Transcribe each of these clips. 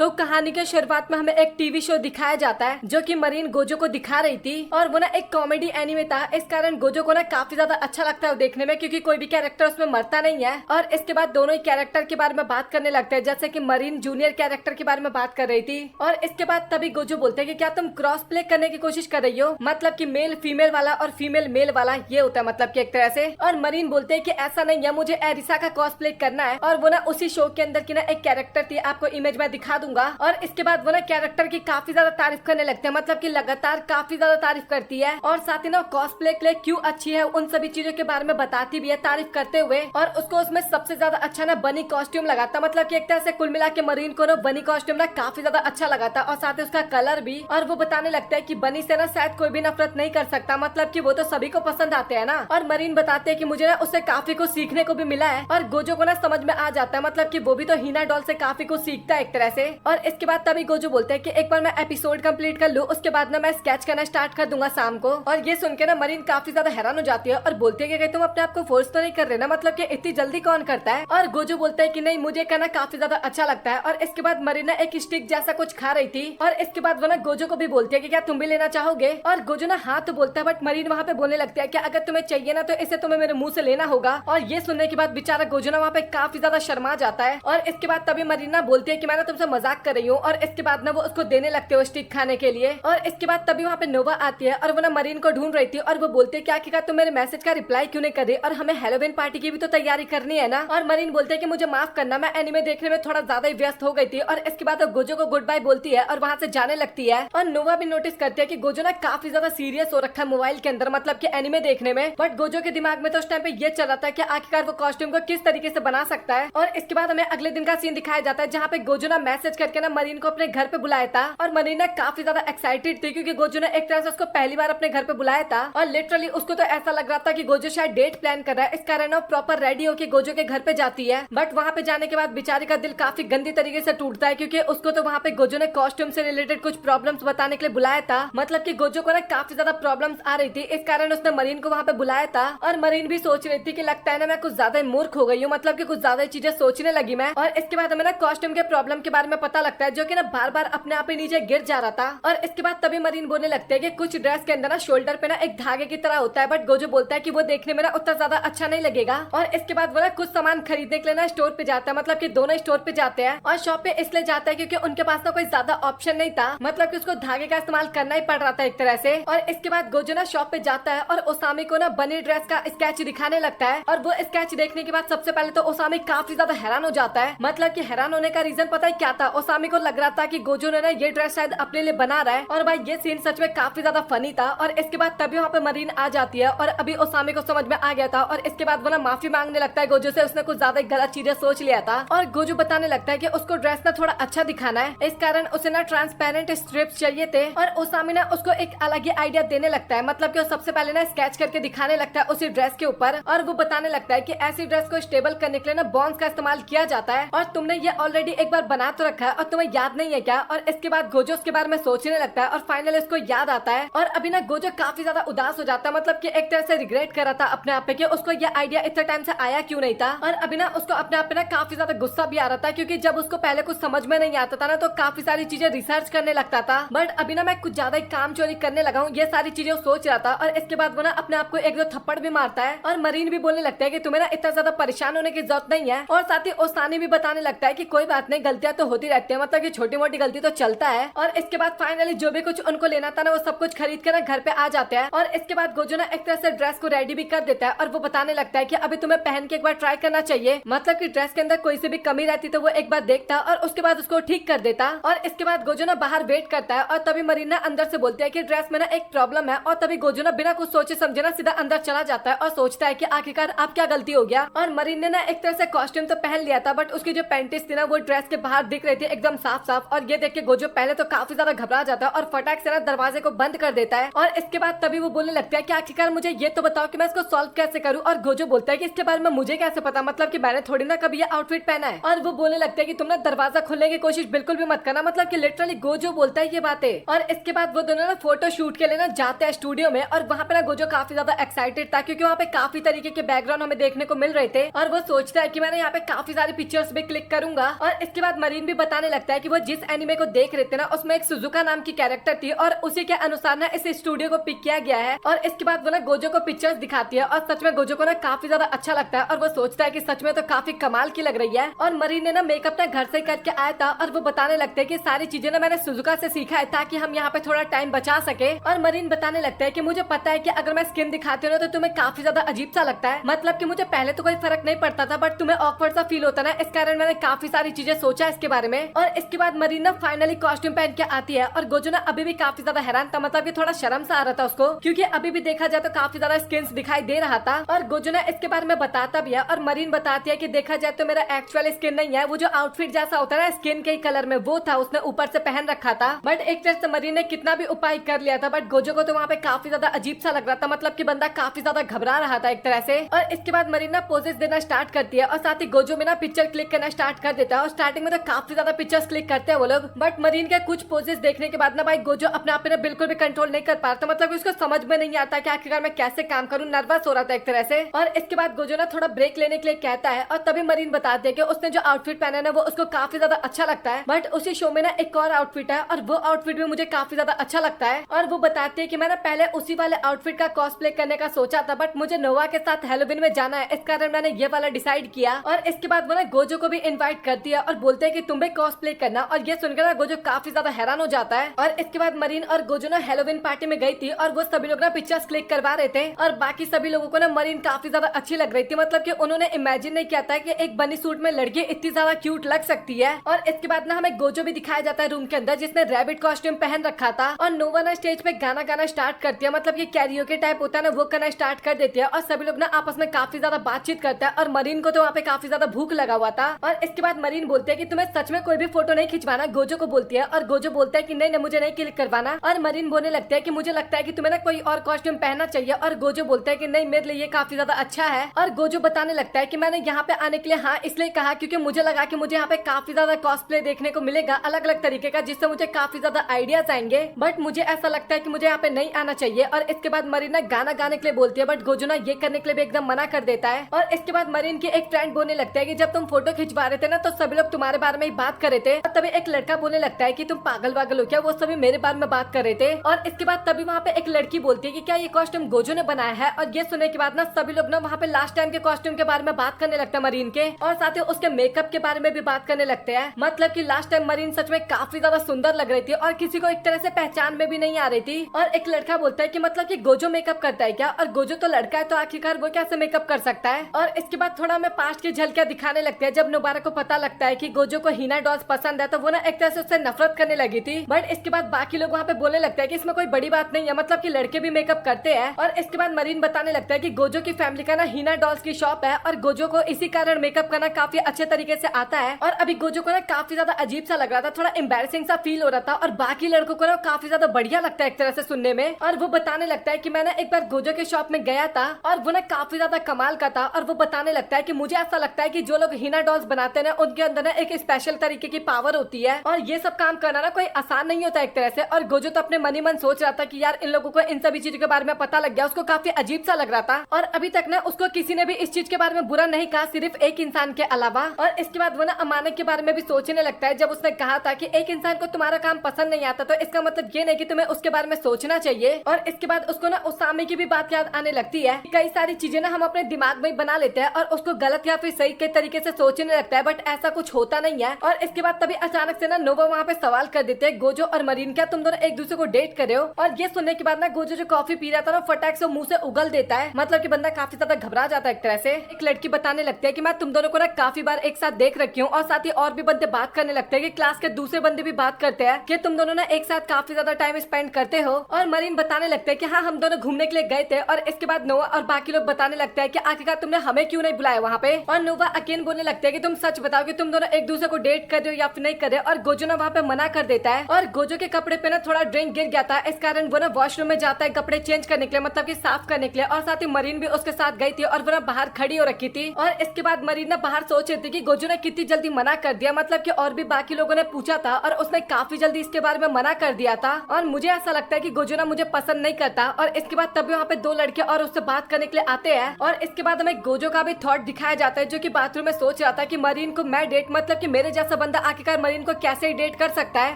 तो कहानी के शुरुआत में हमें एक टीवी शो दिखाया जाता है जो कि मरीन गोजो को दिखा रही थी और वो ना एक कॉमेडी एनिमे था। इस कारण गोजो को ना काफी ज्यादा अच्छा लगता है देखने में, क्योंकि कोई भी कैरेक्टर उसमें मरता नहीं है। और इसके बाद दोनों ही कैरेक्टर के बारे में बात करने लगते हैं, जैसे कि मरीन जूनियर कैरेक्टर के बारे में बात कर रही थी। और इसके बाद तभी गोजो बोलते हैं कि क्या तुम क्रॉस प्ले करने की कोशिश कर रही हो, मतलब कि मेल फीमेल वाला और फीमेल मेल वाला, ये होता है मतलब कि एक तरह से। और मरीन बोलते हैं कि ऐसा नहीं है, मुझे एरिसा का क्रॉस प्ले करना है। और वो ना उसी शो के अंदर की ना एक कैरेक्टर थी, आपको इमेज में दिखा दूंगा। और इसके बाद वो ना कैरेक्टर की काफी ज्यादा तारीफ करने लगते हैं, मतलब कि लगातार काफी ज्यादा तारीफ करती है। और साथ ही ना कॉस्प्ले के लिए क्यों अच्छी है उन सभी चीजों के बारे में बताती भी है तारीफ करते हुए। और उसको उसमें सबसे ज्यादा अच्छा ना बनी कॉस्ट्यूम लगाता, मतलब कि एक तरह से कुल मिला के मरीन को ना बनी कॉस्ट्यूम ना काफी ज्यादा अच्छा लगाता। और साथ ही उसका कलर भी। और वो बताने लगता है कि बनी से ना शायद कोई भी नफरत नहीं कर सकता, मतलब कि वो तो सभी को पसंद आते हैं ना। और मरीन बताते हैं कि मुझे ना उससे काफी कुछ सीखने को भी मिला है। और गोजो को ना समझ में आ जाता है, मतलब कि वो भी तो हीना डॉल से काफी कुछ सीखता है एक तरह से। और इसके बाद तभी गोजो बोलते हैं कि एक बार मैं एपिसोड कंप्लीट कर लूं, उसके बाद ना मैं स्केच करना स्टार्ट कर दूंगा शाम को। और ये सुन के ना मरीन काफी ज्यादा हैरान हो जाती है और बोलती है कि तुम अपने आप को फोर्स तो नहीं कर रहे ना, मतलब कि इतनी जल्दी कौन करता है। और गोजो बोलता है कि नहीं, मुझे करना काफी ज्यादा अच्छा लगता है। और इसके बाद मरीन ना एक स्टिक जैसा कुछ खा रही थी। और इसके बाद वो ना गोजो को भी बोलती है कि क्या तुम भी लेना चाहोगे। और गोजो ना हाँ तो बोलता है, बट मरीन वहाँ पे बोलने लगता है कि अगर तुम्हें चाहिए ना तो इसे तुम्हें मेरे मुंह से लेना होगा। और ये सुनने के बाद बेचारा गोजो ना वहाँ पे काफी ज्यादा शर्मा जाता है। और इसके बाद तभी मरीन ना बोलती है कि मैं ना तुमसे मजाक कर रही हूँ। और इसके बाद ना वो उसको देने लगते हो स्टिक खाने के लिए। और इसके बाद तभी वहाँ पे नोवा आती है और वो ना मरीन को ढूंढ रही थी। और वो बोलती है क्या तुम मेरे मैसेज का रिप्लाई क्यों नहीं कर रही, और हमें हैलोवीन पार्टी की भी तो तैयारी करनी है ना। और मरीन बोलते है कि मुझे माफ करना, मैं एनिमे देखने में थोड़ा ज्यादा ही व्यस्त हो गई थी। और इसके बाद वो गोजो को गुड बाय बोलती है और वहाँ से जाने लगती है। और नोवा भी नोटिस करती है कि गोजो ना काफी ज्यादा सीरियस हो रखा है मोबाइल के अंदर, मतलब कि एनिमे देखने में। बट गोजो के दिमाग में तो उस टाइम पे ये चल रहा था कि आखिरकार वो कॉस्ट्यूम को किस तरीके से बना सकता है। और इसके बाद हमें अगले दिन का सीन दिखाया जाता है, जहाँ पे गोजो ना मैसेज करके ना मरीन को अपने घर पे बुलाया था। और मरीन ना काफी ज्यादा एक्साइटेड थी, क्योंकि गोजो ने एक तरह से उसको पहली बार अपने घर पे बुलाया था। और लिटरली उसको तो ऐसा लग रहा था कि गोजो शायद डेट प्लान कर रहा है। इस कारण वो प्रॉपर रेडी होके गोजो के घर पे जाती है। बट वहाँ पे जाने के बाद बेचारी का दिल काफी गंदी तरीके से टूटता है, क्योंकि उसको तो वहाँ पे गोजो ने कॉस्ट्यूम से रिलेटेड कुछ प्रॉब्लम्स बताने के लिए बुलाया था, मतलब कि गोजो को ना काफी ज्यादा प्रॉब्लम्स आ रही थी। इस कारण उसने मरीन को वहाँ पे बुलाया था। और मरीन भी सोच रही थी कि लगता है ना मैं कुछ ज्यादा ही मूर्ख हो गई हूँ, मतलब कि कुछ ज्यादा चीजें सोचने लगी मैं। और इसके बाद हमें ना कॉस्ट्यूम के प्रॉब्लम के बारे में पता लगता है, जो कि ना बार बार अपने आप ही नीचे गिर जा रहा था। और इसके बाद तभी मरीन बोलने लगते हैं कि कुछ ड्रेस के अंदर ना शोल्डर पे ना एक धागे की तरह होता है, बट गोजो बोलता है कि वो देखने में ना उतना ज्यादा अच्छा नहीं लगेगा। और इसके बाद वो ना कुछ सामान खरीदने के लिए ना स्टोर पे जाता है, मतलब कि दोनों स्टोर पे जाते हैं। और शॉप पे इसलिए जाता है क्योंकि उनके पास ना कोई ज्यादा ऑप्शन नहीं था, मतलब कि उसको धागे का इस्तेमाल करना ही पड़ रहा था एक तरह से। और इसके बाद गोजो ना शॉप पे जाता है और ओसामी को ना बनी ड्रेस का स्केच दिखाने लगता है। और वो स्केच देखने के बाद सबसे पहले तो ओसामी काफी ज्यादा हैरान हो जाता है, मतलब कि हैरान होने का रीजन पता है क्या था। ओसामी को लग रहा था कि गोजो ने ना ये ड्रेस शायद अपने लिए बना रहा है। और भाई ये सीन सच में काफी ज्यादा फनी था। और इसके बाद तभी वहाँ पे मरीन आ जाती है और अभी ओसामी को समझ में आ गया था। और इसके बाद वो ना माफी मांगने लगता है गोजो से, उसने कुछ ज्यादा गलत चीजें सोच लिया था। और गोजो बताने लगता है कि उसको ड्रेस ना थोड़ा अच्छा दिखाना है, इस कारण उसे ना ट्रांसपेरेंट स्ट्रिप्स चाहिए थे। और ओसामी ना उसको एक अलग ही आइडिया देने लगता है, मतलब कि वो सबसे पहले ना स्केच करके दिखाने लगता है उसी ड्रेस के ऊपर। और वो बताने लगता है कि ऐसी ड्रेस को स्टेबल करने के लिए ना बॉन्स का इस्तेमाल किया जाता है, और तुमने ये ऑलरेडी एक बार बना तो रखा है और तुम्हें याद नहीं है क्या। और इसके बाद गोजो उसके बारे में सोचने लगता है और फाइनली उसको याद आता है। और अभी ना गोजो काफी ज्यादा उदास हो जाता है, मतलब कि एक तरह से रिग्रेट कर रहा था अपने आप पे कि उसको ये आइडिया इतने टाइम से आया क्यों नहीं था। और अभी ना उसको अपने आप पे ना काफी ज्यादा गुस्सा भी आ रहा था, क्योंकि जब उसको पहले कुछ समझ में नहीं आता था ना तो काफी सारी चीजें रिसर्च करने लगता था। बट अभी ना मैं कुछ ज्यादा ही काम चोरी करने लगा हूँ, ये सारी चीजें सोच रहा था। और इसके बाद वो ना अपने आप को एक दो थप्पड़ भी मारता है। और मरीन भी बोलने लगता है कि तुम्हें ना इतना ज्यादा परेशान होने की जरूरत नहीं है। और साथ ही ओसानी भी बताने लगता है कि कोई बात नहीं, गलतियां तो होती रहती है, मतलब कि छोटी मोटी गलती तो चलता है। और इसके बाद फाइनली जो भी कुछ उनको लेना था ना वो सब कुछ खरीद के ना घर पे आ जाते हैं। और इसके बाद गोजो ना एक तरह से ड्रेस को रेडी भी कर देता है और वो बताने लगता है कि अभी तुम्हें पहन के एक बार ट्राई करना चाहिए, मतलब कि ड्रेस के अंदर कोई सी भी कमी रहती तो वो एक बार देखता और उसके बाद उसको ठीक कर देता। और इसके बाद गोजो ना बाहर वेट करता है और तभी मरीना अंदर से बोलती है कि ड्रेस में ना एक प्रॉब्लम है। और तभी गोजो ना बिना कुछ सोचे समझे ना सीधा अंदर चला जाता है और सोचता है कि आखिरकार आप क्या गलती हो गया। और मरीन ने ना एक तरह से कॉस्ट्यूम तो पहन लिया था, बट उसकी जो पैंटिस थी ना वो ड्रेस के बाहर दिख रही थी एकदम साफ साफ। और ये देख के गोजो पहले तो काफी ज्यादा घबरा जाता है और फटाक से ना दरवाजे को बंद कर देता है। और इसके बाद तभी वो बोलने लगता है कि आखिरकार मुझे ये तो बताओ कि मैं इसको सॉल्व कैसे करूँ। और गोजो बोलता है कि इसके बारे में मुझे कैसे पता, मतलब कि मैंने थोड़ी ना कभी ये आउटफिट पहना है। और वो बोलने लगता है कि तुम ना दरवाजा खोलने की कोशिश बिल्कुल भी मत करना, मतलब कि लिटरली गोजो बोलता है ये बातें। और इसके बाद वो दोनों ना फोटो शूट के लिए ना जाते हैं स्टूडियो में। और वहाँ पे ना गोजो काफी ज्यादा एक्साइटेड था, क्योंकि वहाँ पे काफी तरीके के बैकग्राउंड हमें देखने को मिल रहे थे। और वो सोचता है कि मैंने यहाँ पे काफी सारी पिक्चर्स भी क्लिक करूंगा। और इसके बाद मरीन भी बताने लगता है कि वो जिस एनिमे को देख रहे थे ना उसमें एक सुजुका नाम की कैरेक्टर थी और उसी के अनुसार ना इस स्टूडियो को पिक किया गया है। और इसके बाद वो ना गोजो को पिक्चर्स दिखाती है और सच में गोजो को ना काफी ज्यादा अच्छा लगता है और वो सोचता है कि सच में तो काफी कमाल की लग रही है। और मरीन ने ना मेकअप ना घर से करके आया था और वो बताने लगते हैं कि सारी चीजें ना मैंने सुजुका से सीखा है ताकि हम यहाँ पे थोड़ा टाइम बचा सके। और मरीन बताने लगता है कि मुझे पता है कि अगर मैं स्किन दिखाती हूँ ना तो तुम्हें काफी ज्यादा अजीब सा लगता है, मतलब कि मुझे पहले तो कोई फर्क नहीं पड़ता था बट तुम्हें ऑकवर्ड सा फील होता ना, इस कारण मैंने काफी सारी चीजें सोचा इसके बारे में। और इसके बाद मरीन ना फाइनली कॉस्ट्यूम पहन के आती है और गोजो ना अभी भी काफी ज्यादा हैरान था, मतलब कि थोड़ा शर्म सा आ रहा था उसको क्योंकि अभी भी देखा जाए तो काफी ज्यादा स्किन्स दिखाई दे रहा था। और गोजो ना इसके बारे में बताता भी है और मरीन बताती है कि देखा जाए तो मेरा एक्चुअल स्किन नहीं है, वो जो आउटफिट जैसा होता है ना स्किन के कलर में वो था, उसने ऊपर से पहन रखा था। बट एक तरह से मरीन ने कितना भी उपाय कर लिया था बट गोजो को तो वहाँ पे काफी ज्यादा अजीब सा लग रहा था, मतलब कि बंदा काफी ज्यादा घबरा रहा था एक तरह से। और इसके बाद मरीन ना पोजेस देना स्टार्ट करती है और साथ ही गोजो में ना पिक्चर क्लिक करना स्टार्ट कर देता है। और स्टार्टिंग में तो काफी ज्यादा पिक्चर्स क्लिक करते हैं वो लोग, बट मरीन के कुछ पोजेस देखने के बाद ना भाई गोजो अपने आप पे ना बिल्कुल भी कंट्रोल नहीं कर पाता, मतलब उसको समझ में नहीं आता कि आखिरकार मैं कैसे काम करूँ, नर्वस हो रहा था एक तरह से। और इसके बाद गोजो ना थोड़ा ब्रेक लेने के लिए कहता है और तभी मरीन बताते हैं कि उसने जो आउटफिट पहना है ना वो उसको काफी ज्यादा अच्छा लगता है। बट उसी शो में ना एक और आउटफिट है और वो आउटफिट भी मुझे काफी ज्यादा अच्छा लगता है। और वो बताते हैं कि मैंने पहले उसी वाले आउटफिट का कॉस्प्ले करने का सोचा था बट मुझे नोवा के साथ हैलोवीन में जाना है, इस कारण मैंने ये वाला डिसाइड किया। और इसके बाद वो ना गोजो को भी इनवाइट करती है और बोलते हैं कि तुम भी कॉस्प्ले करना। और ये सुनकर ना गोजो काफी ज्यादा हैरान हो जाता है। और इसके बाद मरीन और गोजो ना हैलोवीन पार्टी में गई थी और वो सभी लोग ना पिक्चर्स क्लिक करवा रहे थे और बाकी सभी लोगों को ना मरीन काफी ज्यादा अच्छी लग रही थी, मतलब कि उन्होंने इमेजिन नहीं किया था कि एक बनी सूट में लड़की इतनी ज्यादा क्यूट लग सकती है। और इसके बाद ना हमें गोजो भी दिखाया जाता है रूम के अंदर जिसने रैबिट कॉस्ट्यूम पहन रखा था और नोवा ना स्टेज पे गाना गाना स्टार्ट करती है, मतलब कि कैरियोके टाइप होता है ना वो करना स्टार्ट कर देती है और सभी लोग ना आपस में काफी ज्यादा बातचीत करते हैं। और मरीन को तो वहाँ पे काफी ज्यादा भूख लगा हुआ था। और इसके बाद मरीन बोलते हैं कि तुम्हें सच में कोई भी फोटो नहीं खिंचवाना, गोजो को बोलती है और गोजो बोलता है कि नहीं मुझे नहीं क्लिक करवाना। और मरीन बोलने लगता है कि मुझे लगता है कि तुम्हें ना कोई और कॉस्ट्यूम पहनना चाहिए और गोजो बोलता है कि नहीं मेरे लिए ये काफी ज्यादा अच्छा है। और गोजो बताने लगता है कि मैंने यहाँ पे आने के लिए हाँ इसलिए कहा क्योंकि मुझे लगा कि मुझे यहाँ पे काफी ज्यादा कॉस्प्ले देखने को मिलेगा अलग अलग तरीके का, जिससे मुझे काफी ज्यादा आइडियाज आएंगे, बट मुझे ऐसा लगता है कि मुझे यहाँ पे नहीं आना चाहिए। और इसके बाद मरीन ना गाना गाने के लिए बोलती है बट गोजो ना ये करने के लिए भी एकदम मना कर देता है। और इसके बाद मरीन की एक फ्रेंड बोलने लगता है कि जब तुम फोटो खिंचवा रहे थे ना तो सभी लोग तुम्हारे बारे में ही बात कर रहे थे। और तभी एक लड़का बोलने लगता है कि तुम पागल वागल हो क्या, वो सभी मेरे बारे में बात कर रहे थे। और इसके बाद तभी वहाँ पे एक लड़की बोलती है कि क्या ये कॉस्ट्यूम गोजो ने बनाया है। और ये सुनने के बाद ना सभी लोग ना वहाँ पे लास्ट टाइम के कॉस्ट्यूम के बारे में बात करने लगता है मरीन के, और साथ ही उसके मेकअप के बारे में भी बात करने लगते हैं, मतलब कि लास्ट टाइम मरीन सच में काफी ज्यादा सुंदर लग रही थी और किसी को एक तरह से पहचान में भी नहीं आ रही थी। और एक लड़का बोलता है कि मतलब कि गोजो मेकअप करता है क्या, और गोजो तो लड़का है तो आखिरकार वो कैसे मेकअप कर सकता है। और इसके बाद थोड़ा हमें पास्ट की झलकियां दिखाने लगते हैं। जब नोबारा को पता लगता है कि गोजो को हीना डॉल्स पसंद है तो वो ना एक तरह से उससे नफरत करने लगी थी, बट इसके बाद बाकी लोग वहाँ पे बोलने लगते हैं कि इसमें कोई बड़ी बात नहीं है, मतलब कि लड़के भी मेकअप करते हैं। और इसके बाद मरीन बताने लगता है कि गोजो की फैमिली का ना हीना डॉल्स की शॉप है और गोजो को इसी कारण मेकअप करना काफी अच्छे तरीके से आता है। और अभी गोजो को ना काफी ज्यादा अजीब सा लग रहा था, थोड़ा एम्बैरेसिंग सा फील हो रहा था और बाकी लड़कों को ना काफी ज्यादा बढ़िया लगता है एक तरह से सुनने में। और वो बताने लगता है कि मैंने एक बार गोजो के शॉप में गया था और वो ना काफी ज्यादा कमाल का था। और वो बताने लगता है कि मुझे ऐसा लगता है कि जो लोग हीना डॉल्स बनाते हैं ना उनके अंदर ना एक स्पेशल तरीके की पावर होती है और ये सब काम करना ना कोई आसान नहीं होता एक तरह से। और गोजो तो अपने मन ही मन सोच रहा था कि यार इन लोगों को इन सभी चीजों के बारे में पता लग गया, उसको काफी अजीब सा लग रहा था। और अभी तक ना उसको किसी ने भी इस चीज के बारे में बुरा नहीं कहा, सिर्फ एक इंसान के अलावा। और इसके बाद वो ना अमानत के बारे में भी सोचने लगता है। जब उसने कहा था कि एक इंसान को तुम्हारा काम पसंद नहीं आता तो इसका मतलब ये नहीं कि तुम्हें उसके बारे में सोचना चाहिए। और इसके बाद उसको ना उसामी की भी बात याद आने लगती है। कई सारी चीजें ना हम अपने दिमाग में बना लेते हैं और उसको गलत या फिर सही के तरीके से सोचने लगता है, बट ऐसा कुछ होता नहीं है। और इसके बाद तभी अचानक से ना नोवा वहाँ पे सवाल कर देते हैं, गोजो और मरीन क्या तुम दोनों एक दूसरे को डेट कर रहे हो। और ये सुनने के बाद ना गोजो जो कॉफी पी रहा था ना फटाक से मुंह से उगल देता है, मतलब कि बंदा काफी ज्यादा घबरा जाता है एक तरह से। एक लड़की बताने लगती है कि मैं तुम दोनों को ना काफी बार एक साथ देख रखी हूँ, और साथ ही और भी बंदे बात करने लगते हैं कि क्लास के दूसरे बंदे भी बात करते हैं कि तुम दोनों ना एक साथ काफी ज्यादा टाइम स्पेंड करते हो। और मरीन बताने लगते हैं कि हाँ हम दोनों घूमने के लिए गए थे। और इसके बाद नोवा और बाकी लोग बताने लगते हैं कि आखिरकार तुमने हमें क्यों नहीं बुलाया वहाँ पे। और नोवा अकेन बोलने लगते हैं कि तुम सच बताओ कि तुम दोनों एक दूसरे को डेट कर रहे हो या फिर नहीं कर रहे। और गोजो ना वहाँ पे मना कर देता है और गोजो के कपड़े पे ना थोड़ा ड्रिंक गिर गया था, इस कारण वो ना वॉशरूम में जाता है कपड़े चेंज करने के लिए, मतलब कि साफ करने के लिए। और साथ ही मरीन भी उसके साथ गई थी और वो ना बाहर खड़ी हो रखी थी। और इसके बाद मरीन ना बाहर सोच रही थी कि गोजो ने कितनी जल्दी मना कर दिया, मतलब कि और भी बाकी लोगों ने पूछा था और उसने काफी जल्दी इसके बारे में मना कर दिया था। और मुझे ऐसा लगता है कि गोजो ना मुझे पसंद नहीं करता। और इसके बाद तभी वहाँ पे दो लड़के और उससे बात करने के लिए आते हैं। और इसके बाद हमें गोजो का भी थॉट दिखाया जाता है जो कि बाथरूम में सोच रहा था कि मरीन को मैं डेट, मतलब कि मेरे जैसा सा बंदा आखिरकार मरीन को कैसे डेट कर सकता है।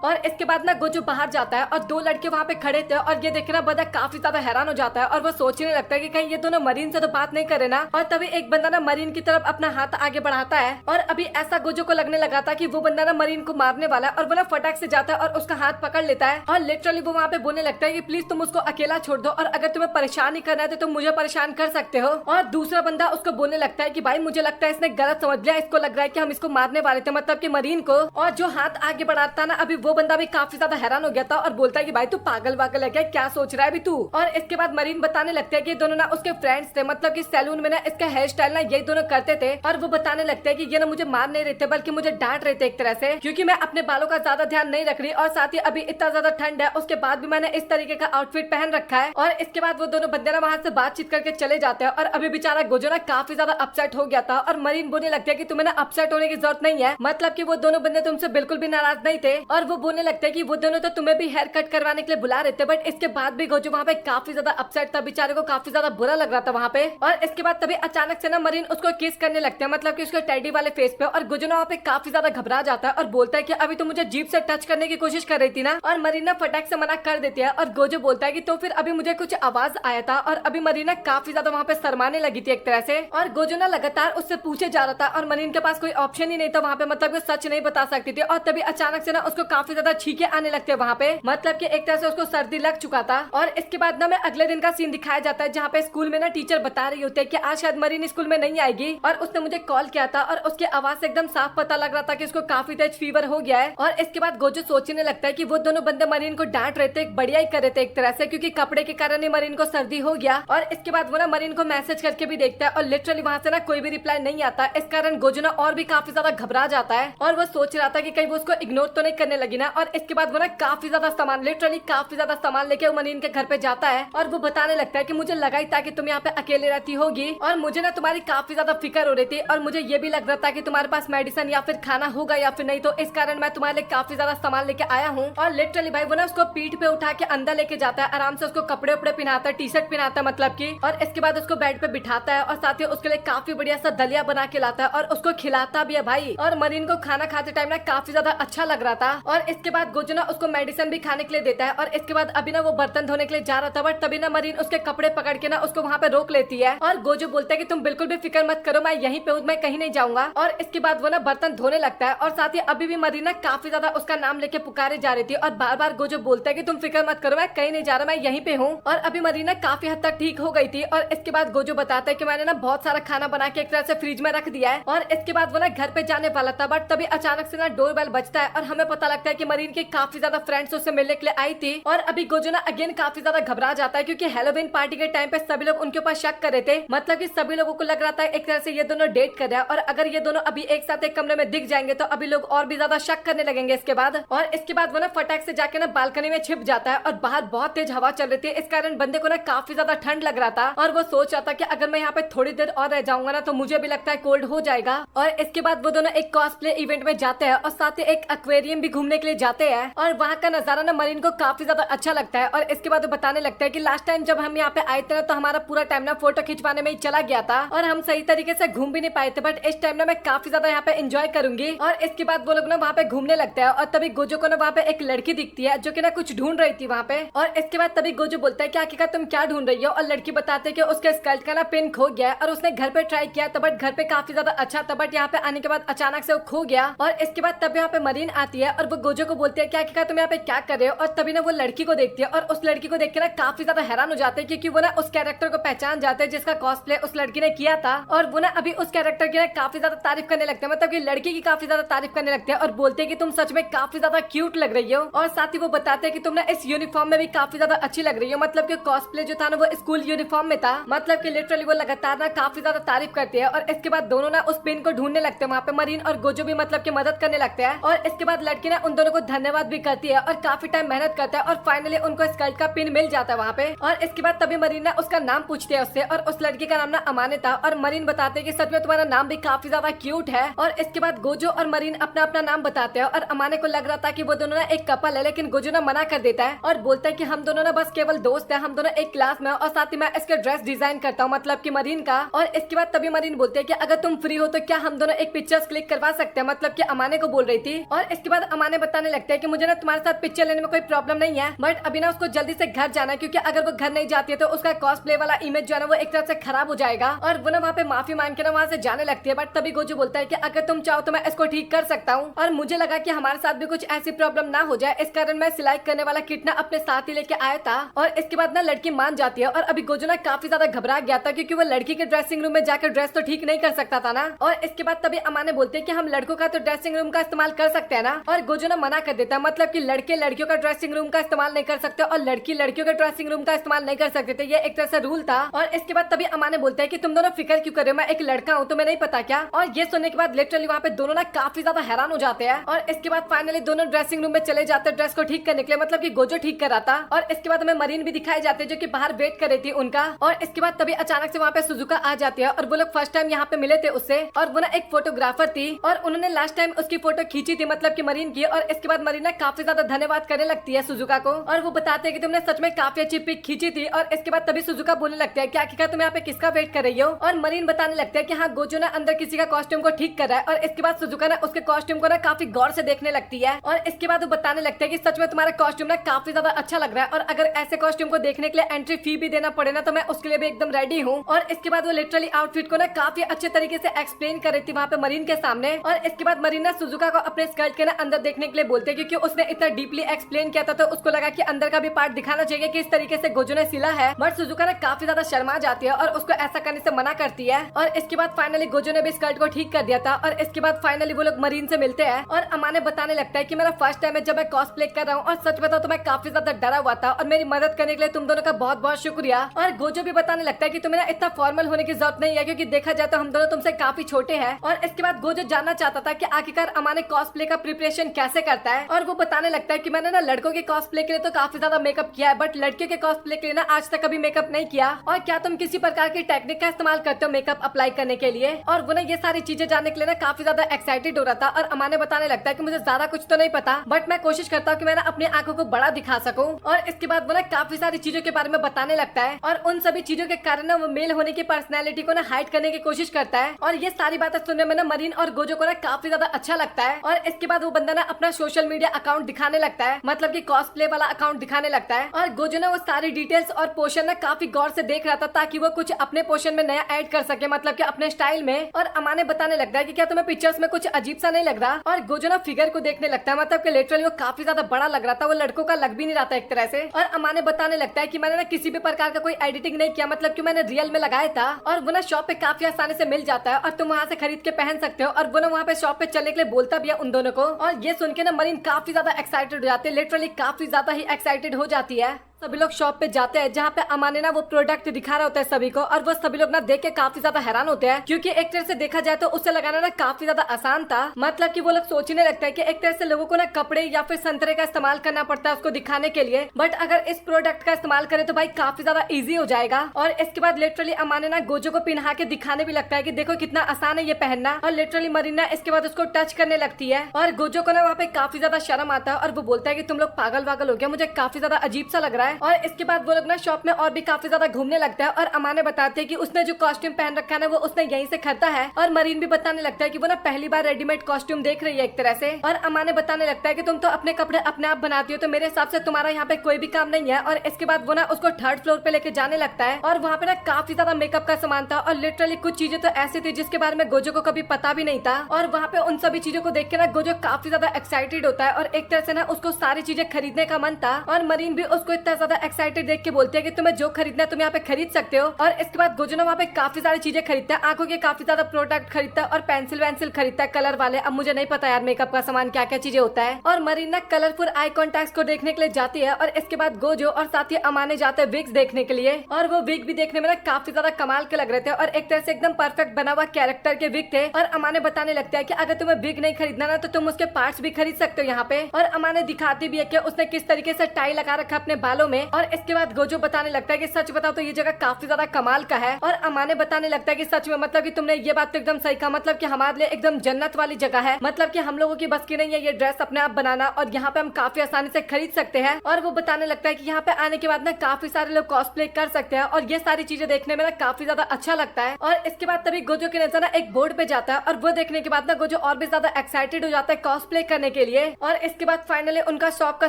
और इसके बाद ना गोजो बाहर जाता है और दो लड़के वहाँ पे खड़े थे और ये देखना बंदा काफी ज्यादा हैरान हो जाता है और वो सोचने लगता है कि कहीं ये दोनों मरीन से तो बात नहीं करे ना। और तभी एक बंदा ना मरीन की तरफ अपना हाथ आगे बढ़ाता है और अभी ऐसा गोजो को लगने लगा था कि वो बंदा ना मरीन को मारने वाला है और वो ना फटाक से जाता है और उसका हाथ पकड़ लेता है और लिटरली वो वहाँ पे बोलने लगता है कि प्लीज तुम उसको अकेला छोड़ दो और अगर तुम्हें परेशान ही करना है तो तुम मुझे परेशान कर सकते हो। और दूसरा बंदा उसको बोलने लगता है कि भाई मुझे लगता है इसने गलत समझ लिया, इसको लग रहा है कि हम इसको मारने वाले थे, मतलब कि मरीन को। और जो हाथ आगे बढ़ाता ना अभी वो बंदा भी काफी ज्यादा हैरान हो गया था और बोलता है कि भाई तू पागल वागल है क्या सोच रहा है अभी तू। और इसके बाद मरीन बताने लगता है कि दोनों ना उसके फ्रेंड्स थे, मतलब कि सैलून में ना इसका हेयर स्टाइल ना यही दोनों करते थे। और वो बताने लगते हैं कि ये ना मुझे मार नहीं रहे थे बल्कि मुझे डांट रहे थे एक तरह से, क्योंकि मैं अपने बालों का ज्यादा ध्यान नहीं रख रही और साथ ही अभी इतना ज्यादा ठंड है उसके बाद भी मैंने इस तरीके का आउटफिट पहन रखा है। और इसके बाद वो दोनों बंदे ना वहाँ से बातचीत करके चले जाते हैं और अभी बेचारा गोजो ना काफी ज्यादा अपसेट हो गया था और मरीन बोलने लगते हैं कि तुम्हें ना अपसेट होने की जरूरत नहीं है, मतलब कि वो दोनों बंदे तुमसे बिल्कुल भी नाराज नहीं थे। और वो बोलने लगते हैं कि वो दोनों तो तुम्हें भी हेयर कट करवाने के लिए बुला रहे थे, बट इसके बाद भी गोजो वहाँ पे काफी ज्यादा अपसेट था, बेचारे को काफी ज्यादा बुरा लग रहा था वहाँ पे। और इसके बाद तभी अचानक से ना मरीन उसको किस करने लगते हैं, मतलब कि उसके टेडी वाले फेस पे, और गोजो ना वहाँ पे काफी ज्यादा घबरा जाता है और बोलता है कि अभी तो मुझे जीभ से टच करने की कोशिश कर रही थी ना। और मरीना फटाक से मना कर देती है और गोजो बोलता है कि तो फिर अभी मुझे कुछ आवाज आया था और अभी मरीना काफी ज्यादा वहाँ पे शर्माने लगी थी एक तरह से। और गोजो ना लगातार उससे पूछे जा रहा था और मरीन के पास कोई ऑप्शन ही नहीं था वहाँ पे, मतलब कि सच नहीं बता सकती थी। और तभी अचानक से ना उसको काफी ज्यादा छींके आने लगते हैं वहाँ पे, मतलब कि एक तरह से उसको सर्दी लग चुका था। और इसके बाद ना मैं अगले दिन का सीन दिखाया जाता है जहाँ पे स्कूल में ना टीचर बता रही होती है कि आज शायद मरीन स्कूल में नहीं आएगी। और उसने मुझे कॉल किया था और उसकी आवाज से एकदम साफ पता लग रहा था कि उसको काफी तेज फीवर हो गया है। और इसके बाद गोजो सोचने लगता है कि वो दोनों बंदे मरीन को डांट रहे थे, बढ़िया ही कर रहे थे एक तरह से, क्योंकि कपड़े के कारण ही मरीन को सर्दी हो गया। और इसके बाद वो ना मरीन को मैसेज करके भी देखता है और लिटरली वहाँ से ना कोई भी रिप्लाई नहीं आता, इस कारण गोजो ना और भी काफी ज्यादा घबरा जाता है और वो सोच रहा था कि कहीं वो उसको इग्नोर तो नहीं करने लगी ना। और इसके बाद वो ना काफी ज्यादा सामान, लिटरली काफी ज्यादा सामान लेके मरीन के घर पे जाता है और वो बताने लगता है कि मुझे लगा ही था कि तुम यहाँ पे अकेले रहती होगी और मुझे ना तुम्हारी काफी ज्यादा फिक्र हो रही थी और मुझे ये भी लग रहा था कि तुम्हारे पास मेडिसिन या फिर खाना होगा या फिर नहीं, तो इस कारण मैं तुम्हारे लिए काफी ज्यादा सामान लेके आया हूँ। और लिटरली भाई वो ना उसको पीठ पे उठा के अंदर लेके जाता है, आराम से उसको कपड़े उपड़े पहनाता है, टी शर्ट पहनाता है मतलब की। और इसके बाद उसको बेड पे बिठाता है और साथ ही उसके लिए काफी बढ़िया सा दलिया बना के लाता है और उसको खिलाता भी है भाई। और मरीन को खाना खाते टाइम ना काफी ज्यादा अच्छा लग रहा था। और इसके बाद गोजो ना उसको मेडिसिन भी खाने के लिए देता है। और इसके बाद अभी ना वो बर्तन धोने के लिए जा रहा था, बट तभी ना मरीन उसके कपड़े पकड़ के ना उसको वहाँ पे रोक लेती है और गोजो बोलता है कि तुम बिल्कुल भी फिक्र मत करो, मैं यहीं पे हूँ, मैं कहीं नहीं जाऊंगा। और इसके बाद वो ना बर्तन धोने लगता है और साथ ही अभी भी मरीना काफी ज्यादा उसका नाम लेके पुकारे जा रही थी और बार बार गोजो बोलता है कि तुम फिक्र मत करो, मैं कहीं नहीं जा रहा, मैं यहीं पे हूँ। और अभी मरीना काफी हद तक ठीक हो गई थी। और इसके बाद गोजो बताता है कि मैंने ना बहुत सारा खाना बना के एक तरह से फ्रिज में रख दिया है। और इसके बाद वो ना घर पे जाने वाला था, बट तभी अचानक से ना डोर बेल बजता है और हमें पता लगता है कि मरीन की काफी ज्यादा फ्रेंड्स उससे मिलने के लिए आई थी। और अभी गोजो ना अगेन काफी ज्यादा घबरा जाता है क्योंकि हैलोवीन पार्टी के टाइम पे सभी लोग उनके ऊपर शक कर रहे थे, मतलब कि सभी लोगों को लग रहा था एक तरह से ये दोनों डेट कर रहे हैं और अगर ये दोनों अभी एक साथ एक कमरे में दिख जाएंगे तो अभी लोग और भी ज्यादा शक करने लगेंगे इसके बाद। और इसके बाद वो ना फटाक से जाके ना बालकनी में छिप जाता है और बाहर बहुत तेज हवा चल रही थी, इस कारण बंदे को ना काफी ज्यादा ठंड लग रहा था और वो सोच रहा था कि अगर मैं यहाँ पे थोड़ी देर और रह जाऊंगा ना तो मुझे भी लगता है कोल्ड हो जाएगा। और इसके बाद वो दोनों एक कॉस्प्ले इवेंट में जाते हैं और साथ ही एक एक्वेरियम भी घूमने के लिए जाते हैं और वहाँ का नजारा ना मरीन को काफी ज्यादा अच्छा लगता है। और इसके बाद वो बताने लगता है कि लास्ट टाइम जब हम यहाँ पे आए थे ना तो हमारा पूरा टाइम ना फोटो खिंचवाने में ही चला गया था और हम सही तरीके से घूम भी नहीं पाए थे, बट इस टाइम ना मैं काफी ज्यादा यहाँ पे एंजॉय करूंगी। और इसके बाद वो लोग ना वहाँ पे घूमने लगते हैं और तभी गोजो को ना वहाँ पे एक लड़की दिखती है जो कि ना कुछ ढूंढ रही थी वहाँ पे। और इसके बाद तभी गोजो बोलता है कि आखिरकार तुम क्या ढूंढ रही हो, और लड़की बताते है कि उसके स्कर्ट का ना पिन खो गया है और उसने घर पे ट्राई किया था बट घर पे काफी ज्यादा अच्छा था, बट यहाँ पे आने के बाद अचानक से वो खो गया। और इसके बाद तभी यहाँ पे मरीन आती है और वो गोजो को बोलती है कि आखिरकार तुम यहाँ पे क्या कर रहे हो। और तभी ना वो लड़की को देखती है और उस लड़की को देख के ना काफी ज्यादा हैरान हो जाते हैं क्योंकि वो ना उस कैरेक्टर को पहचान जाते हैं जिसका कॉस्प्ले उस लड़की ने किया था। और वो ना अभी उस कैरेक्टर की ना काफी ज्यादा तारीफ करने लगते हैं, मतलब कि लड़की की काफी ज्यादा तारीफ करने लगते हैं और बोलते हैं कि तुम सच में काफी ज्यादा क्यूट लग रही हो। और साथ ही वो बताते हैं कि तुम ना इस यूनिफॉर्म में भी काफी ज्यादा अच्छी लग रही हो, मतलब कि कॉस्प्ले जो था ना वो स्कूल यूनिफॉर्म में था, मतलब कि लिटरली वो लगातार ना काफी ज्यादा तारीफ करते हैं। और इसके बाद दोनों ना उस पिन को ढूंढने लगते हैं वहाँ पे, मरीन और गोजो भी मतलब की मदद करने लगते हैं। और इसके बाद लड़की ना उन दोनों को धन्यवाद भी करती है और काफी टाइम मेहनत करता है और फाइनली उनको स्कर्ट का पिन मिल जाता है वहाँ पे। और इसके बाद तभी मरीन ना उसका नाम पूछते हैं उससे और उस लड़की का नाम ना अमाने था और मरीन बताते हैं कि सच में तुम्हारा नाम भी काफी ज्यादा क्यूट है। और इसके बाद गोजो और मरीन अपना अपना नाम बताते हैं और अमाने को लग रहा था कि वो दोनों ना एक कपल है, लेकिन गोजो ना मना कर देता है और बोलता है कि हम दोनों ना बस केवल दोस्त है, हम दोनों एक क्लास में और साथ ही मैं इसके ड्रेस डिजाइन करता हूँ, मतलब कि मरीन का। और इसके बाद तभी मरीन बोलते हैं कि अगर तुम फ्री हो तो क्या हम दोनों एक पिक्चर्स क्लिक करवा सकते हैं, मतलब मतलब कि अमाने को बोल रही थी। और इसके बाद अमाने बताने लगता है कि मुझे ना तुम्हारे साथ पिक्चर लेने में कोई प्रॉब्लम नहीं है, बट अभी ना उसको जल्दी से घर जाना है, क्योंकि अगर वो घर नहीं जाती है तो उसका कॉस्प्ले वाला इमेज जो है ना वो एक तरह से खराब हो जाएगा। और वो ना वहाँ पे माफी मांग के ना वहाँ से जाने लगती है। बट तभी गोजो बोलता है कि अगर तुम चाहो तो मैं इसको ठीक कर सकता हूँ, और मुझे लगा कि हमारे साथ भी कुछ ऐसी प्रॉब्लम ना हो जाए, इस कारण मैं सिलाई करने वाला किट ना अपने साथ ही लेके आया था। और इसके बाद ना लड़की मान जाती है। और अभी गोजो ना काफी ज्यादा घबरा गया था, क्योंकि वो लड़की के ड्रेसिंग रूम में जाकर ड्रेस तो ठीक नहीं कर सकता था ना। और इसके बाद तभी अमाने बोलते हैं कि हम लड़कों का तो ड्रेसिंग रूम का इस्तेमाल कर सकते हैं ना। और गोजो ना मना कर देता है, मतलब कि लड़के लड़कियों का ड्रेसिंग रूम का इस्तेमाल नहीं कर सकते और लड़की लड़कियों के ड्रेसिंग रूम का इस्तेमाल नहीं कर सकते थे, ये एक तरह से रूल था। और इसके बाद तभी अमाने बोलते हैं कि तुम दोनों फिक्र क्यों कर रहे हो, मैं एक लड़का हूँ, तुम्हें नहीं पता क्या। और ये सुनने के बाद लिटरली वहाँ पे दोनों ना काफी ज्यादा हैरान हो जाते हैं। और इसके बाद फाइनली दोनों ड्रेसिंग रूम में चले जाते हैं ड्रेस को ठीक करने के लिए, मतलब कि गोजो ठीक कर रहा था। और इसके बाद हमें मरीन भी दिखाई जाते हैं जो कि बाहर वेट कर रही थी उनका। और इसके बाद तभी अचानक से वहाँ पे सुजुका आ जाती है और वो लोग फर्स्ट टाइम यहाँ पे मिले थे उससे। और वो ना एक फोटोग्राफर थी और उन्होंने लास्ट टाइम उसकी फोटो खींची थी, मतलब कि मरीन की। और इसके बाद मरीन ना काफी ज्यादा धन्यवाद करने लगती है सुजुका को, और वो बताते हैं कि तुमने सच में काफी अच्छी पिक खींची थी। और इसके बाद तभी सुजुका बोलने लगता है क्या तुम यहाँ पे किसका वेट कर रही हो। और मरीन बताने लगता है कि हाँ गोजो ना अंदर किसी का कॉस्ट्यूम को ठीक कर रहा है। और इसके बाद सुजुका ना उसके कॉस्ट्यूम को ना काफी गौर से देखने लगती है। और इसके बाद वो बताने लगता है कि सच में तुम्हारा कॉस्ट्यूम ना काफी ज्यादा अच्छा लग रहा है, और अगर ऐसे कॉस्ट्यूम को देखने के लिए एंट्री फी भी देना पड़े ना तो मैं उसके लिए भी एकदम रेडी हूँ। और इसके बाद वो लिटरली आउटफिट को ना काफी अच्छे तरीके से एक्सप्लेन कर रही थी वहाँ पे मरीन के सामने। और इसके बाद मरीन ना सुजुका को अपने स्कर्ट के ना अंदर देखने के लिए बोलते हैं, क्योंकि उसने इतना डीपली एक्सप्लेन किया था तो उसको लगा कि अंदर का भी पार्ट दिखाना चाहिए कि इस तरीके से गोजो ने सिला है। बट सुजुका ना काफी ज्यादा शर्मा जाती है और उसको ऐसा करने से मना करती है। और इसके बाद फाइनली गोजो ने भी स्कर्ट को ठीक कर दिया था। और इसके बाद फाइनली वो लोग मरीन से मिलते हैं और अमाने बताने लगता है कि मेरा फर्स्ट टाइम है जब मैं कॉस्प्ले कर रहा हूँ, और सच बताओ तो मैं काफी ज्यादा डरा हुआ था, और मेरी मदद करने के लिए तुम दोनों का बहुत बहुत शुक्रिया। और गोजो भी बताने लगता है कि तुम्हें ना इतना फॉर्मल होने की जरूरत नहीं है, क्योंकि देखा जाए तो हम दोनों तुमसे काफी छोटे हैं। और इसके बाद गोजो जानना चाहता था कि आखिरकार अमाने कॉस्प्ले का प्रिपरेशन कैसे करता है। और वो बताने लगता है कि मैंने ना लड़कों के कॉस्प्ले के लिए तो काफी ज्यादा मेकअप किया है, बट लड़कियों के कॉस्प्ले के लिए ना आज तक कभी मेकअप नहीं किया। और क्या तुम किसी प्रकार की टेक्निक का इस्तेमाल करते हो मेकअप अप्लाई करने के लिए। और वो ना ये सारी चीजें जानने के लिए ना काफी ज्यादा एक्साइटेड हो रहा था। और अमाने बताने लगता है कि मुझे ज्यादा कुछ तो नहीं पता, बट मैं कोशिश करता हूँ कि मैं ना अपनी आंखों को बड़ा दिखा सकूं। और इसके बाद वो ना काफी सारी चीजों के बारे में बताने लगता है, और उन सभी चीजों के कारण ना वो मेल होने की पर्सनैलिटी को ना हाइड करने की कोशिश करता है। और ये सारी बातें सुनने में ना मरीन और गोजो को ना काफी ज्यादा अच्छा लगता है। और इसके बाद वो बंदा ना अपना सोशल मीडिया अकाउंट दिखाने लगता है, मतलब कि कॉस्प्ले वाला अकाउंट दिखाने लगता है। और गोजो ने वो सारी डिटेल्स और पोर्शन ना काफी गौर से देख रहा था, ताकि वो कुछ अपने पोर्शन में नया ऐड कर सके, मतलब कि अपने स्टाइल में। और अमाने बताने लगता है कि क्या तुम्हें पिक्चर्स में कुछ अजीब सा नहीं लग रहा। और गोजो ना फिगर को देखने लगता है, मतलब कि लिटरली वो काफी ज्यादा बड़ा लग रहा था, वो लड़कों का लग भी नहीं रहा था एक तरह से। और अमाने बताने लगता है कि मैंने ना किसी भी प्रकार का कोई एडिटिंग नहीं किया, मतलब कि मैंने रियल में लगाया था। और वो ना शॉप पे काफी आसानी से मिल जाता है और तुम वहाँ से खरीद के पहन सकते हो। और वो ना वहाँ पे शॉप पे चलने के लिए बोलता भी है उन दोनों को। और ये सुन के ना मरीन काफी ज्यादा एक्साइटेड हो जाती है, लिटरली काफी ज्यादा ही एक्साइटेड हो जाती है। सभी लोग शॉप पे जाते हैं जहाँ पे अमाने ना वो प्रोडक्ट दिखा रहा होता है सभी को, और वो सभी लोग ना देख के काफी ज्यादा हैरान होते हैं, क्योंकि एक तरह से देखा जाए तो उसे लगाना ना काफी ज्यादा आसान था। मतलब कि वो लोग सोचने लगता है कि एक तरह से लोगों को ना कपड़े या फिर संतरे का इस्तेमाल करना पड़ता है उसको दिखाने के लिए, बट अगर इस प्रोडक्ट का इस्तेमाल करे तो भाई काफी ज्यादा इजी हो जाएगा। और इसके बाद लिटरली अमाने ना गोजो को पिन्हा के दिखाने भी लगता है कि देखो कितना आसान है ये पहनना। और लिटरली मरीना इसके बाद उसको टच करने लगती है, और गोजो को ना वहाँ पे काफी ज्यादा शर्म आता है, और वो बोलता है कि तुम लोग पागल वागल हो गया, मुझे काफी ज्यादा अजीब सा लग रहा है। और इसके बाद वो लोग ना शॉप में और भी काफी ज्यादा घूमने लगता है, और अमाने बताते हैं कि उसने जो कॉस्ट्यूम पहन रखा है ना वो उसने यहीं से खरीदा है। और मरीन भी बताने लगता है कि वो ना पहली बार रेडीमेड कॉस्ट्यूम देख रही है एक तरह से। और अमाने बताने लगता है कि तुम तो अपने कपड़े अपने आप बनाती हो, तो मेरे हिसाब से तुम्हारा यहाँ पे कोई भी काम नहीं है। और इसके बाद वो ना उसको थर्ड फ्लोर पे लेके जाने लगता है, और वहाँ पे ना काफी ज्यादा मेकअप का सामान था, और लिटरली कुछ चीजें तो ऐसी थी जिसके बारे में गोजो को कभी पता भी नहीं था। और वहाँ पे उन सभी चीजों को देख के ना गोजो काफी ज्यादा एक्साइटेड होता है, और एक तरह से ना उसको सारी चीजें खरीदने का मन था। और मरीन भी उसको इतना ज्यादा एक्साइटेड देख के बोलती है कि तुम्हें जो खरीदना है तुम यहाँ पे खरीद सकते हो। और इसके बाद गोजो ना वहाँ पे काफी सारी चीजें खरीदता है, आंखों के काफी ज्यादा प्रोडक्ट खरीदता है, और पेंसिल वेंसिल खरीदता है कलर वाले। अब मुझे नहीं पता यार मेकअप का सामान क्या क्या चीजें होता है। और मरीन ना कलरफुल आई कॉन्टैक्ट को देखने के लिए जाती है, और इसके बाद गोजो और साथ ही अमाने जाते हैं विग्स देखने के लिए। और वो विग भी देखने में ना काफी ज्यादा कमाल के लग रहे थे, और एक तरह से एकदम परफेक्ट बना हुआ कैरेक्टर के विग थे। और अमाने बताने लगता है कि अगर तुम्हें विग नहीं खरीदना ना तो तुम उसके पार्ट्स भी खरीद सकते हो यहाँ पे। और अमाने दिखाती भी है कि उसने किस तरीके से टाई लगा रखा अपने बालों पहाड़ों में। और इसके बाद गोजो बताने लगता है कि सच बताओ तो ये जगह काफी ज्यादा कमाल का है। और अमाने बताने लगता है कि सच में मतलब कि तुमने ये बात तो एकदम सही कहा, मतलब कि हमारे लिए एकदम जन्नत वाली जगह है, मतलब कि हम लोगों की बस की नहीं है ये ड्रेस अपने आप बनाना, और यहाँ पे हम काफी आसानी से खरीद सकते हैं। और वो बताने लगता है कि यहाँ पे आने के बाद ना काफी सारे लोग कॉस्प्ले कर सकते हैं, और ये सारी चीजें देखने में ना काफी ज्यादा अच्छा लगता है। और इसके बाद तभी गोजो की नजर ना एक बोर्ड पे जाता है, और वो देखने के बाद ना गोजो और भी ज्यादा एक्साइटेड हो जाता है कॉस्प्ले करने के लिए। और इसके बाद फाइनली उनका शॉप का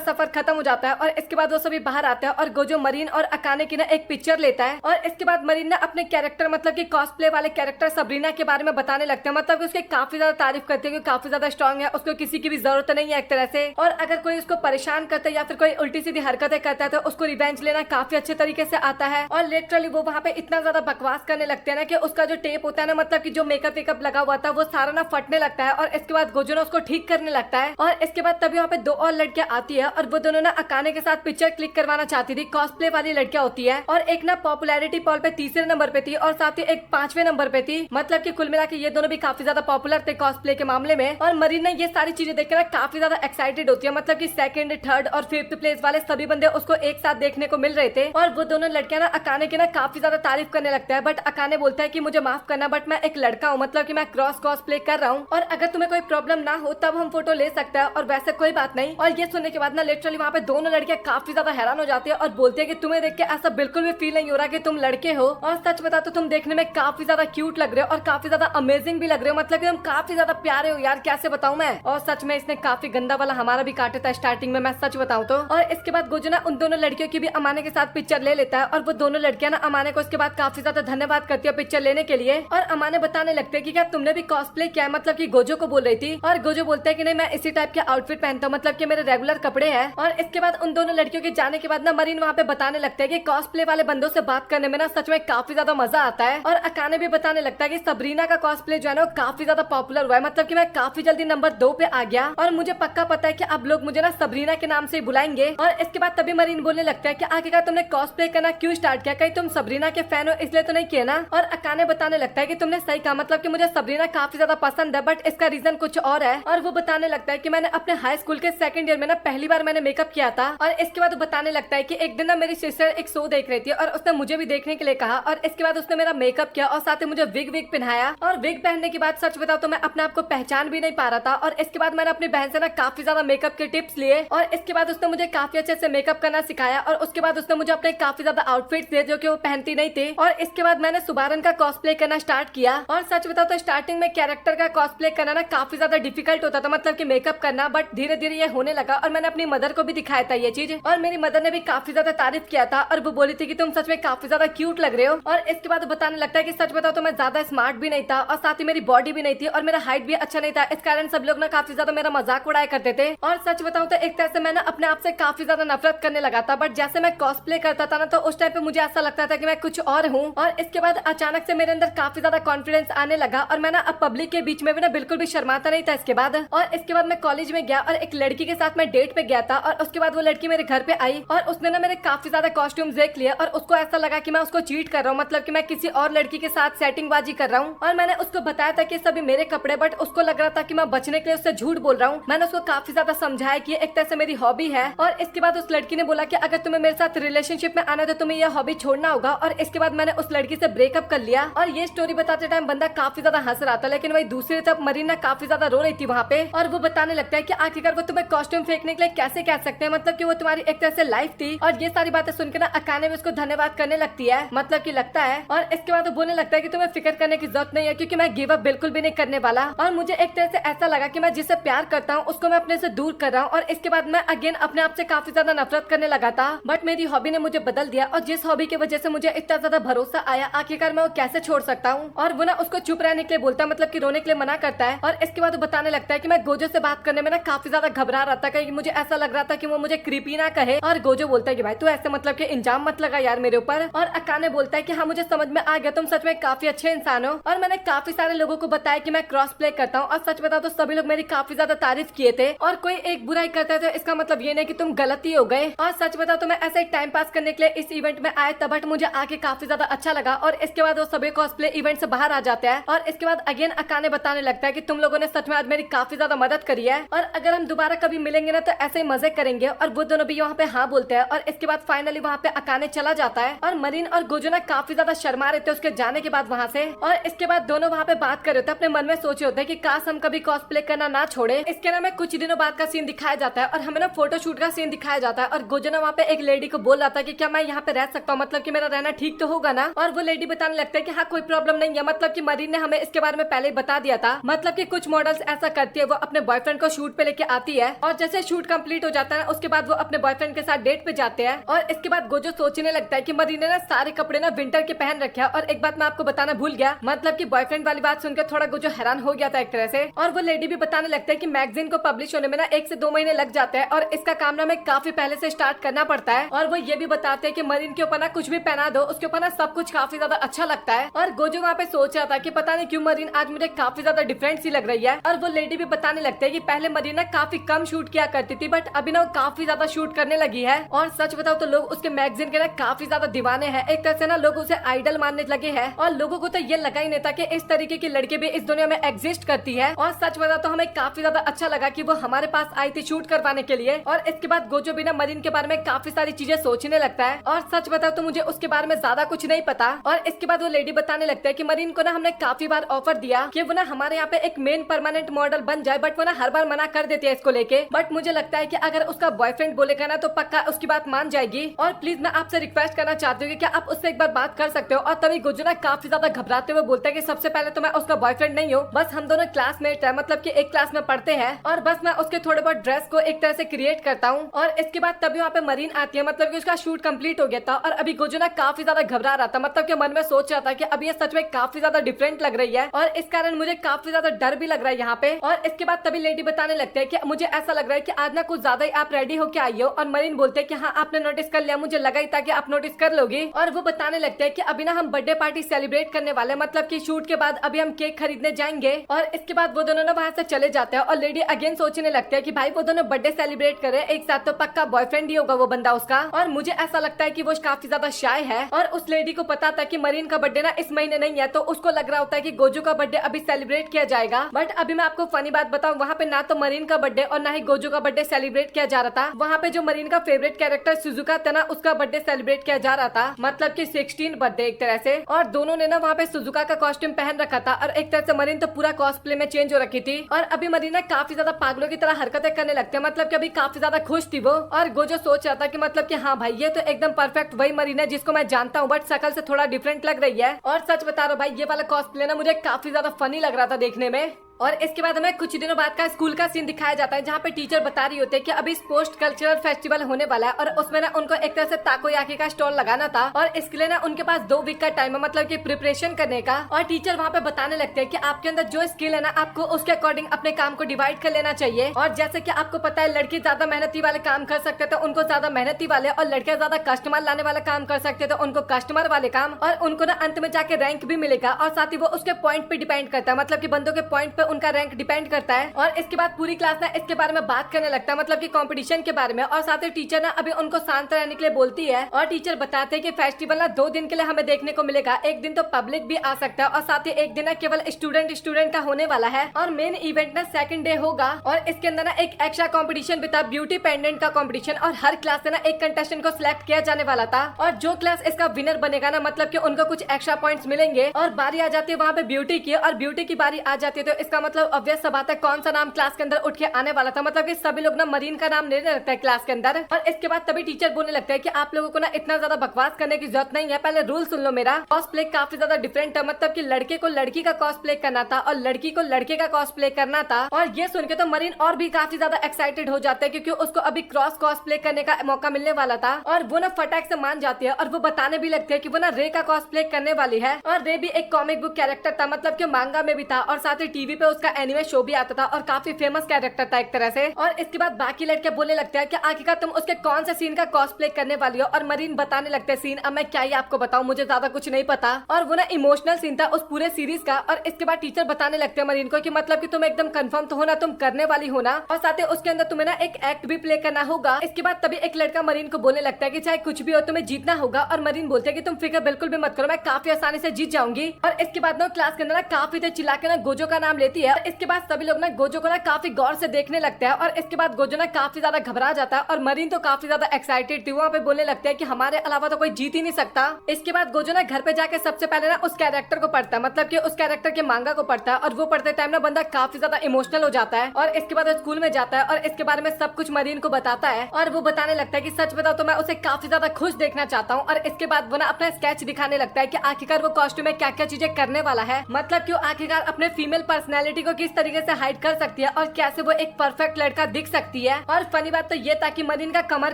सफर खत्म हो जाता है, और इसके बाद वो सभी बाहर आते हैं, और गोजो मरीन और अकाने की ना एक पिक्चर लेता है। और इसके बाद मरीन ना अपने कैरेक्टर मतलब कि कॉस्प्ले वाले कैरेक्टर सबरीना के बारे में बताने लगते हैं, मतलब कि उसके काफी ज्यादा तारीफ करते हैं कि काफी ज्यादा स्ट्रॉन्ग है, उसको किसी की भी जरूरत नहीं है एक तरह से। और अगर कोई उसको परेशान करता है या फिर कोई उल्टी सीधी हरकतें करता है तो उसको रिवेंज लेना काफी अच्छे तरीके से आता है। और लिटरली वो वहाँ पे इतना ज्यादा बकवास करने लगते हैं ना कि उसका जो टेप होता है ना, मतलब कि जो मेकअप वेकअप लगा हुआ था वो सारा ना फटने लगता है। और इसके बाद गोजो ना उसको ठीक करने लगता है। और इसके बाद तभी वहाँ पे दो और लड़कियां आती है, और वो दोनों ना अकाने के साथ पिक्चर क्लिक करवाना चाहती थी। कॉस्प्ले वाली लड़कियां होती है, और एक ना पॉपुलैरिटी पॉल पे तीसरे नंबर पे थी, और साथ ही एक 5वें नंबर पे थी। मतलब कि कुल मिला के ये दोनों भी काफी ज्यादा पॉपुलर थे कॉस्प्ले के मामले में। और मरीन ने ये सारी चीजें देखकर काफी ज्यादा एक्साइटेड होती है, मतलब कि सेकंड, थर्ड और 5th प्लेस वाले सभी बंदे उसको एक साथ देखने को मिल रहे थे। और वो दोनों लड़कियां ना अकाने की ना काफी ज्यादा तारीफ करने लगता है, बट अकाने बोलता है कि मुझे माफ करना, बट मैं एक लड़का हूँ, मतलब कि मैं क्रॉस कॉस्प्ले कर रहा हूँ, और अगर तुम्हें कोई प्रॉब्लम ना हो तब हम फोटो ले सकते हैं, और वैसे कोई बात नहीं। और ये सुनने के बाद ना लिटरली वहाँ पे दोनों लड़कियां काफी ज्यादा हैरान हो जाती है, और बोलते हैं कि तुम्हें देख के ऐसा बिल्कुल भी फील नहीं हो रहा कि तुम लड़के हो, और सच बता तो तुम देखने में काफी ज्यादा क्यूट लग रहे हो, और काफी ज्यादा अमेजिंग भी लग रहे हो, मतलब कि तुम काफी ज्यादा प्यारे हो यार, कैसे बताऊं मैं। और सच में इसने काफी गंदा वाला हमारा भी काटा था स्टार्टिंग में, मैं सच बताऊं तो। और इसके बाद गोजो ना उन दोनों लड़कियों की भी अमाने के साथ पिक्चर ले लेता है, और वो दोनों लड़कियां ना अमाने को उसके बाद काफी ज्यादा धन्यवाद करती है पिक्चर लेने के लिए। और अमाने बताने लगते हैं कि क्या तुमने भी कॉस्प्ले किया है, मतलब कि गोजो को बोल रही थी। और गोजो बोलता है कि नहीं, मैं इसी टाइप के आउटफिट पहनता हूँ, मतलब कि मेरे रेगुलर कपड़े हैं। और इसके बाद उन दोनों लड़कियों के जाने के बाद ना मरीन वहाँ पे बताने लगता है कि कॉस्प्ले वाले बंदों से बात करने में ना सच में काफी ज्यादा मजा आता है। और अकाने भी बताने लगता है कि सबरीना का कॉस्प्ले जो है ना वो काफी ज्यादा पॉपुलर हुआ है, मतलब कि मैं काफी जल्दी नंबर 2 पे आ गया, और मुझे पक्का पता है कि अब लोग मुझे ना सबरीना के नाम से ही बुलाएंगे। और इसके बाद तभी मरीन बोलने लगता है कि आखिरकार तुमने कॉस्प्ले करना क्यों स्टार्ट किया, कहीं तुम सबरीना के फैन हो इसलिए तो नहीं किया ना। और अकाने बताने लगता है कि तुमने सही कहा, मतलब कि मुझे सबरीना काफी ज्यादा पसंद है, बट इसका रीजन कुछ और है। और वो बताने लगता है कि मैंने अपने हाई स्कूल के सेकंड ईयर में ना पहली बार मैंने मेकअप किया था। और इसके बाद वो बताने लगता है कि एक दिन ना मेरी सिस्टर एक शो देख रही थी, और उसने मुझे भी देखने के लिए कहा, और इसके बाद उसने मेरा मेकअप किया, और साथ ही मुझे विग पहनाया। और विग पहनने के बाद सच बताओ तो मैं अपने आप को पहचान भी नहीं पा रहा था। और इसके बाद मैंने अपनी बहन से ना काफी ज्यादा मेकअप के टिप्स लिए, और इसके बाद उसने मुझे काफी अच्छे से मेकअप करना सिखाया। और उसके बाद उसने मुझे अपने काफी ज्यादा आउटफिट्स दिए जो कि वो पहनती नहीं थी। और इसके बाद मैंने सुबारन का कॉस्प्ले करना स्टार्ट किया। और सच बताओ तो स्टार्टिंग में कैरेक्टर का कॉस्प्ले करना ना काफी ज्यादा डिफिकल्ट होता था, मतलब कि मेकअप करना, बट धीरे धीरे ये होने लगा। और मैंने अपनी मदर को भी दिखाया था ये चीज, और मेरी मदर ने भी काफी ज्यादा तारीफ किया था, और वो बोली थी कि तुम सच में काफी ज्यादा क्यूट लग रहे हो। और इसके बाद बताने लगता है कि सच बताओ तो मैं ज्यादा स्मार्ट भी नहीं था, और साथ ही मेरी बॉडी भी नहीं थी, और मेरा हाइट भी अच्छा नहीं था, इस कारण सब लोग ना काफी ज्यादा मेरा मजाक उड़ाया करते थे। और सच बताऊं तो एक तरह से मैं ना अपने आप से काफी ज्यादा नफरत करने लगा था, बट जैसे मैं कॉस्प्ले करता था ना तो उस टाइम पे मुझे ऐसा लगता था कि मैं कुछ और हूँ। और इसके बाद अचानक से मेरे अंदर काफी ज्यादा कॉन्फिडेंस आने लगा, और मैं ना अब पब्लिक के बीच में भी ना बिल्कुल भी शर्माता नहीं था इसके बाद। और इसके बाद मैं कॉलेज में गया, और एक लड़की के साथ मैं डेट पे गया था, और उसके बाद वो लड़की मेरे घर पे आई, और उसने ना मेरे काफी ज्यादा कॉस्ट्यूम देख लिया, और उसको ऐसा लगा कि मैं उसको चीट कर रहा हूँ, मतलब कि मैं किसी और लड़की के साथ सेटिंग बाजी कर रहा हूँ। और मैंने उसको बताया था कि सभी मेरे कपड़े, बट उसको लग रहा था कि मैं बचने के लिए उससे झूठ बोल रहा हूँ। मैंने उसको काफी ज्यादा समझाया कि एक तरह से मेरी हॉबी है। और इसके बाद उस लड़की ने बोला कि अगर तुम्हें मेरे साथ रिलेशनशिप में आना है तो तुम्हें यह हॉबी छोड़ना होगा। और इसके बाद मैंने उस लड़की से ब्रेकअप कर लिया। और ये स्टोरी बताते टाइम बंदा काफी ज्यादा हंस रहा था, लेकिन वही दूसरी तरफ मरीना काफी ज्यादा रो रही थी वहाँ पे। और वो बताने लगता है कि आखिरकार वो तुम्हें कॉस्ट्यूम फेंकने के लिए कैसे कह सकते हैं, मतलब कि वो तुम्हारी एक तरह से लाइफ थी। और ये सारी बातें सुनकर ना अकाने में उसको धन्यवाद करने लगती है, मतलब कि लगता है। और इसके बाद वो बोलने लगता है कि तुम्हें फिक्र करने की जरूरत नहीं है, क्योंकि मैं गिव अप बिल्कुल भी नहीं करने वाला। और मुझे एक तरह से ऐसा लगा कि मैं जिससे प्यार करता हूँ उसको मैं अपने से दूर कर रहा हूँ। और इसके बाद मैं अगेन अपने आप से काफी ज्यादा नफरत करने लगा था, बट मेरी हॉबी ने मुझे बदल दिया। और जिस हॉबी की वजह से मुझे इतना ज्यादा भरोसा आया, आखिरकार मैं वो कैसे छोड़ सकता हूँ। और वो ना उसको चुप रहने के लिए बोलता है, मतलब कि रोने के लिए मना करता है। और इसके बाद वो बताने लगता है कि मैं गोजो से बात करने में ना काफी ज्यादा घबरा रहा था, क्योंकि मुझे ऐसा लग रहा था कि वो मुझे क्रीपी ना कहे। और गोजो बोलता है कि भाई तू ऐसे मतलब कि इंजाम मत लगा यार मेरे ऊपर। और अकाने बोलता है कि हाँ मुझे समझ में आ गया, तुम सच में काफी अच्छे इंसान हो। और मैंने काफी सारे लोगों को बताया कि मैं क्रॉस प्ले करता हूँ, और सच बताओ तो सभी लोग मेरी काफी ज्यादा तारीफ किए थे। और कोई एक बुराई करता है तो इसका मतलब ये नहीं कि तुम गलती हो गए। और सच बताओ तो मैं ऐसे टाइम पास करने के लिए इस इवेंट में आया था, बट मुझे आके काफी ज्यादा अच्छा लगा। और इसके बाद वो सभी कॉस्प्ले इवेंट से बाहर आ जाते हैं। और इसके बाद अगेन अकाने बताने लगता है कि तुम लोगों ने सच में आज मेरी काफी ज्यादा मदद करी है, और अगर हम दोबारा कभी मिलेंगे ना तो ऐसे ही मजे करेंगे। और वो दोनों भी यहाँ पे हाँ बोलते बोलते हैं और इसके बाद फाइनली वहाँ पे अकाने चला जाता है और मरीन और गोजो ना काफी ज्यादा शर्मा रहे थे उसके जाने के बाद वहाँ से। और इसके बाद दोनों वहाँ पे बात कर रहे थे, अपने मन में सोचे होते हैं कि काश हम कभी कॉस्प्ले करना ना छोड़े। इसके ना में कुछ दिनों बाद का सीन दिखाया जाता है और हमें ना फोटोशूट का सीन दिखाया जाता है और गोजो ना वहाँ पे एक लेडी को बोल रहा था कि क्या मैं यहाँ पे रह सकता हूँ, मतलब कि मेरा रहना ठीक तो होगा ना। और वो लेडी बताने लगता है कि हाँ कोई प्रॉब्लम नहीं है, मतलब कि मरीन ने हमें इसके बारे में पहले ही बता दिया था। मतलब कि कुछ मॉडल्स ऐसा करती है, वो अपने बॉयफ्रेंड को शूट पे लेके आती है और जैसे शूट कंप्लीट हो जाता है उसके बाद वो अपने बॉयफ्रेंड के साथ डेट पे जाते हैं। और इसके बाद गोजो सोचने लगता है कि मरीन ने ना सारे कपड़े ना विंटर के पहन रखे हैं। और एक बात मैं आपको बताना भूल गया, मतलब कि बॉयफ्रेंड वाली बात सुनकर थोड़ा गोजो हैरान हो गया था एक तरह से। और वो लेडी भी बताने लगता है कि मैगजीन को पब्लिश होने में ना 1 से 2 महीने लग जाते हैं और इसका काम ना में काफी पहले से स्टार्ट करना पड़ता है। और वो ये भी बताते हैं कि मरीन के ऊपर ना कुछ भी पहना दो उसके ऊपर ना सब कुछ काफी ज्यादा अच्छा लगता है। और गोजो वहाँ पे सोच रहा था कि पता नहीं क्यों मरीन आज मुझे काफी ज्यादा डिफरेंट सी लग रही है। और वो लेडी भी बताने लगते है कि पहले मरीन ना काफी कम शूट किया करती थी बट अभी ना वो काफी ज्यादा शूट करने लगी है। और सच बताओ तो लोग उसके मैगजीन के ना काफी ज्यादा दीवाने हैं, एक तरह से ना लोग उसे आइडल मानने लगे हैं। और लोगों को तो ये लगा ही नहीं था कि इस तरीके की लड़की भी इस दुनिया में एग्जिस्ट करती है। और सच बताओ तो हमें काफी ज्यादा अच्छा लगा कि वो हमारे पास आई थी शूट करवाने के लिए। और इसके बाद गोजो भी ना मरीन के बारे में काफी सारी चीजें सोचने लगता है। और सच बताओ तो मुझे उसके बारे में ज्यादा कुछ नहीं पता। और इसके बाद वो लेडी बताने लगता है कि मरीन को ना हमने काफी बार ऑफर दिया कि वो ना हमारे यहाँ पे एक मेन परमानेंट मॉडल बन जाए बट वो ना हर बार मना कर देती है इसको लेके। बट मुझे लगता है कि अगर उसका बॉयफ्रेंड बोलेगा ना तो पक्का उसकी बात मान जाएगी। और प्लीज मैं आपसे रिक्वेस्ट करना चाहती हूँ कि क्या आप उससे एक बार बात कर सकते हो। और तभी गोजो ना काफी ज्यादा घबराते हुए बोलता है कि सबसे पहले तो मैं उसका बॉयफ्रेंड नहीं हूँ, बस हम दोनों क्लासमेट है, मतलब कि एक क्लास में पढ़ते हैं और बस मैं उसके थोड़े बहुत ड्रेस को एक तरह से क्रिएट करता हूँ। और इसके बाद तभी वहाँ पे मरीन आती है, मतलब कि उसका शूट कंप्लीट हो गया था और अभी गोजो ना काफी ज्यादा घबरा रहा था, मतलब कि मन में सोच रहा था कि अब ये सच में काफी ज्यादा डिफरेंट लग रही है और इस कारण मुझे काफी ज्यादा डर भी लग रहा है यहाँ पे। और इसके बाद तभी लेडी बताने लगते हैं कि मुझे ऐसा लग रहा है कि आज ना कुछ ज्यादा ही आप रेडी होके आई हो। और मरीन बोलते हैं कि हाँ आपने नोटिस कर लिया, मुझे लगा ही था कि आप नोटिस कर लोगी। और वो बताने लगते हैं कि अभी ना हम बर्थडे पार्टी सेलिब्रेट करने वाले, मतलब कि शूट के बाद अभी हम केक खरीदने जाएंगे। और इसके बाद वो दोनों ना वहाँ से चले जाते हैं और लेडी अगेन सोचने लगते हैं कि भाई वो दोनों बर्थडे सेलिब्रेट करे एक साथ तो पक्का बॉयफ्रेंड ही होगा वो बंदा उसका। और मुझे ऐसा लगता है कि वो काफी ज्यादा शाय है और उस लेडी को पता था कि मरीन का बर्थडे ना इस महीने नहीं है, तो उसको लग रहा होता है कि गोजो का बर्थडे अभी सेलिब्रेट किया जाएगा। बट अभी मैं आपको फनी बात बताऊं, वहाँ पे ना तो मरीन का बर्थडे और ना ही गोजो का बर्थडे सेलिब्रेट किया जा रहा था। वहाँ पे जो मरीन का फेवरेट कैरेक्टर सुजुका था ना उसका बर्थडे सेलिब्रेट किया जा रहा था, मतलब कि 16 बर्थडे एक तरह से। और दोनों ने ना वहाँ पे सुजुका का कॉस्ट्यूम पहन रखा था और एक तरह से मरीन तो पूरा कॉस्प्ले में चेंज हो रखी थी। और अभी मरीन ना काफी ज्यादा पागलों की तरह हरकतें करने लगते हैं, मतलब कि अभी काफी ज्यादा खुश थी वो। और गोजो सोच रहा था कि मतलब कि हाँ भाई ये तो एकदम परफेक्ट वही मरीन है जिसको मैं जानता हूँ, बट शकल से थोड़ा डिफरेंट लग रही है। और सच बता रहा हूँ भाई ये वाला कॉस्प्ले ना मुझे काफी ज्यादा फनी लग रहा था देखने में। और इसके बाद हमें कुछ दिनों बाद का स्कूल का सीन दिखाया जाता है जहाँ पे टीचर बता रही होती है कि अभी पोस्ट कल्चरल फेस्टिवल होने वाला है और उसमें ना उनको एक तरह से ताकोयाकी का स्टॉल लगाना था और इसके लिए ना उनके पास 2 वीक का टाइम है, मतलब कि प्रिपरेशन करने का। और टीचर वहाँ पे बताने लगते हैं कि आपके अंदर जो स्किल है ना आपको उसके अकॉर्डिंग अपने काम को डिवाइड कर लेना चाहिए। और जैसे कि आपको पता है लड़की ज्यादा मेहनती वाले काम कर सकते तो उनको ज्यादा मेहनती वाले, और लड़के ज्यादा कस्टमर लाने वाला काम कर सकते तो उनको कस्टमर वाले काम, और उनको ना अंत में जाके रैंक भी मिलेगा। और साथ ही वो उसके पॉइंट पे डिपेंड करता है, मतलब की बंदों के पॉइंट पे उनका रैंक डिपेंड करता है। और इसके बाद पूरी क्लास ना इसके बारे में बात करने लगता है, मतलब कि कंपटीशन के बारे में। और साथ ही टीचर ना अभी उनको शांत रहने के लिए बोलती है और टीचर बताते हैं कि फेस्टिवल ना 2 दिन के लिए हमें देखने को मिलेगा, एक दिन तो पब्लिक भी आ सकता है और साथ ही एक दिन ना केवल स्टूडेंट का होने वाला है। और मेन इवेंट ना 2nd डे होगा और इसके अंदर ना एक एक्स्ट्रा कंपटीशन भी था, ब्यूटी पेंडेंट का कंपटीशन। और हर क्लास से ना एक कंटेस्टेंट को सिलेक्ट किया जाने वाला था और जो क्लास इसका विनर बनेगा ना मतलब कि उनको कुछ एक्स्ट्रा पॉइंट्स मिलेंगे। और बारी आ जाती है वहाँ पे ब्यूटी की, और ब्यूटी की बारी आ जाती है तो इसका मतलब ऑब्वियस सा बात है कौन सा नाम क्लास के अंदर उठ के आने वाला था, मतलब कि सभी लोग ना मरीन का नाम लेने लगता है क्लास के अंदर। और इसके बाद तभी टीचर बोलने लगता है कि आप लोगों को ना इतना ज्यादा बकवास करने की जरूरत नहीं है, पहले रूल सुन लो मेरा। कॉस्प्ले काफी ज्यादा डिफरेंट है, मतलब कि लड़के को लड़की का कॉस्प्ले करना था और लड़की को लड़के का कॉस्प्ले करना था। और ये सुन के तो मरीन और भी काफी ज्यादा एक्साइटेड हो जाता है क्योंकि उसको अभी क्रॉस कॉस्प्ले करने का मौका मिलने वाला था। और वो ना फटाक से मान जाती है और वो बताने भी लगते है कि वो ना रे का कॉस्प्ले करने वाली है। और रे भी एक कॉमिक बुक कैरेक्टर था, मतलब कि मांगा में भी था और साथ ही टीवी पे उसका एनिमे शो भी आता था और काफी फेमस कैरेक्टर था एक तरह से। और इसके बाद बाकी लड़के बोलने लगते हैं कि आखिरकार तुम उसके कौन से सीन का कॉस्प्ले करने वाली हो। और मरीन बताने लगते हैं सीन, अब मैं क्या ही आपको बताऊं, मुझे ज्यादा कुछ नहीं पता। और वो ना इमोशनल सीन था उस पूरे सीरीज का। और इसके बाद टीचर बताने लगते हैं मरीन को कि मतलब कि तुम एकदम कंफर्म तो हो ना, तुम करने वाली हो ना, और साथ ही उसके अंदर तुम्हें ना एक एक्ट भी प्ले करना होगा। इसके बाद तभी एक लड़का मरीन को बोलने लगता है कि चाहे कुछ भी हो तुम्हें जीतना होगा। और मरीन बोलते हैं कि तुम फिक्र बिल्कुल भी मत करो, मैं काफी आसानी से जीत जाऊंगी। और इसके बाद ना क्लास के अंदर काफी देर चिल्ला के ना गोजो का नाम लेते बोलती है। इसके बाद सभी लोग ना गोजो को ना काफी गौर से देखने लगते हैं और इसके बाद गोजो ना काफी ज्यादा घबरा जाता है और मरीन तो काफी ज्यादा एक्साइटेड थी, वहाँ पे बोलने लगते हैं कि हमारे अलावा तो कोई जीत ही नहीं सकता। इसके बाद गोजो ना घर पे जाके सबसे पहले ना उस कैरेक्टर को पढ़ता है, मतलब कि उस कैरेक्टर के मांगा को पढ़ता है और वो पढ़ते टाइम ना बंदा काफी ज्यादा इमोशनल हो जाता है और इसके बाद स्कूल में जाता है और इसके बारे में सब कुछ मरीन को बताता है और वो बताने लगता है कि सच बताओ तो मैं उसे काफी ज्यादा खुश देखना चाहता हूँ। और इसके बाद वो ना अपना स्केच दिखाने लगता है कि आखिरकार वो कॉस्ट्यूम में क्या क्या चीजें करने वाला है, मतलब कि वो आखिरकार अपने फीमेल पर्सनैलिटी को किस तरीके से हाइड कर सकती है और कैसे वो एक परफेक्ट लड़का दिख सकती है। और फनी बात तो ये था कि मरीन का कमर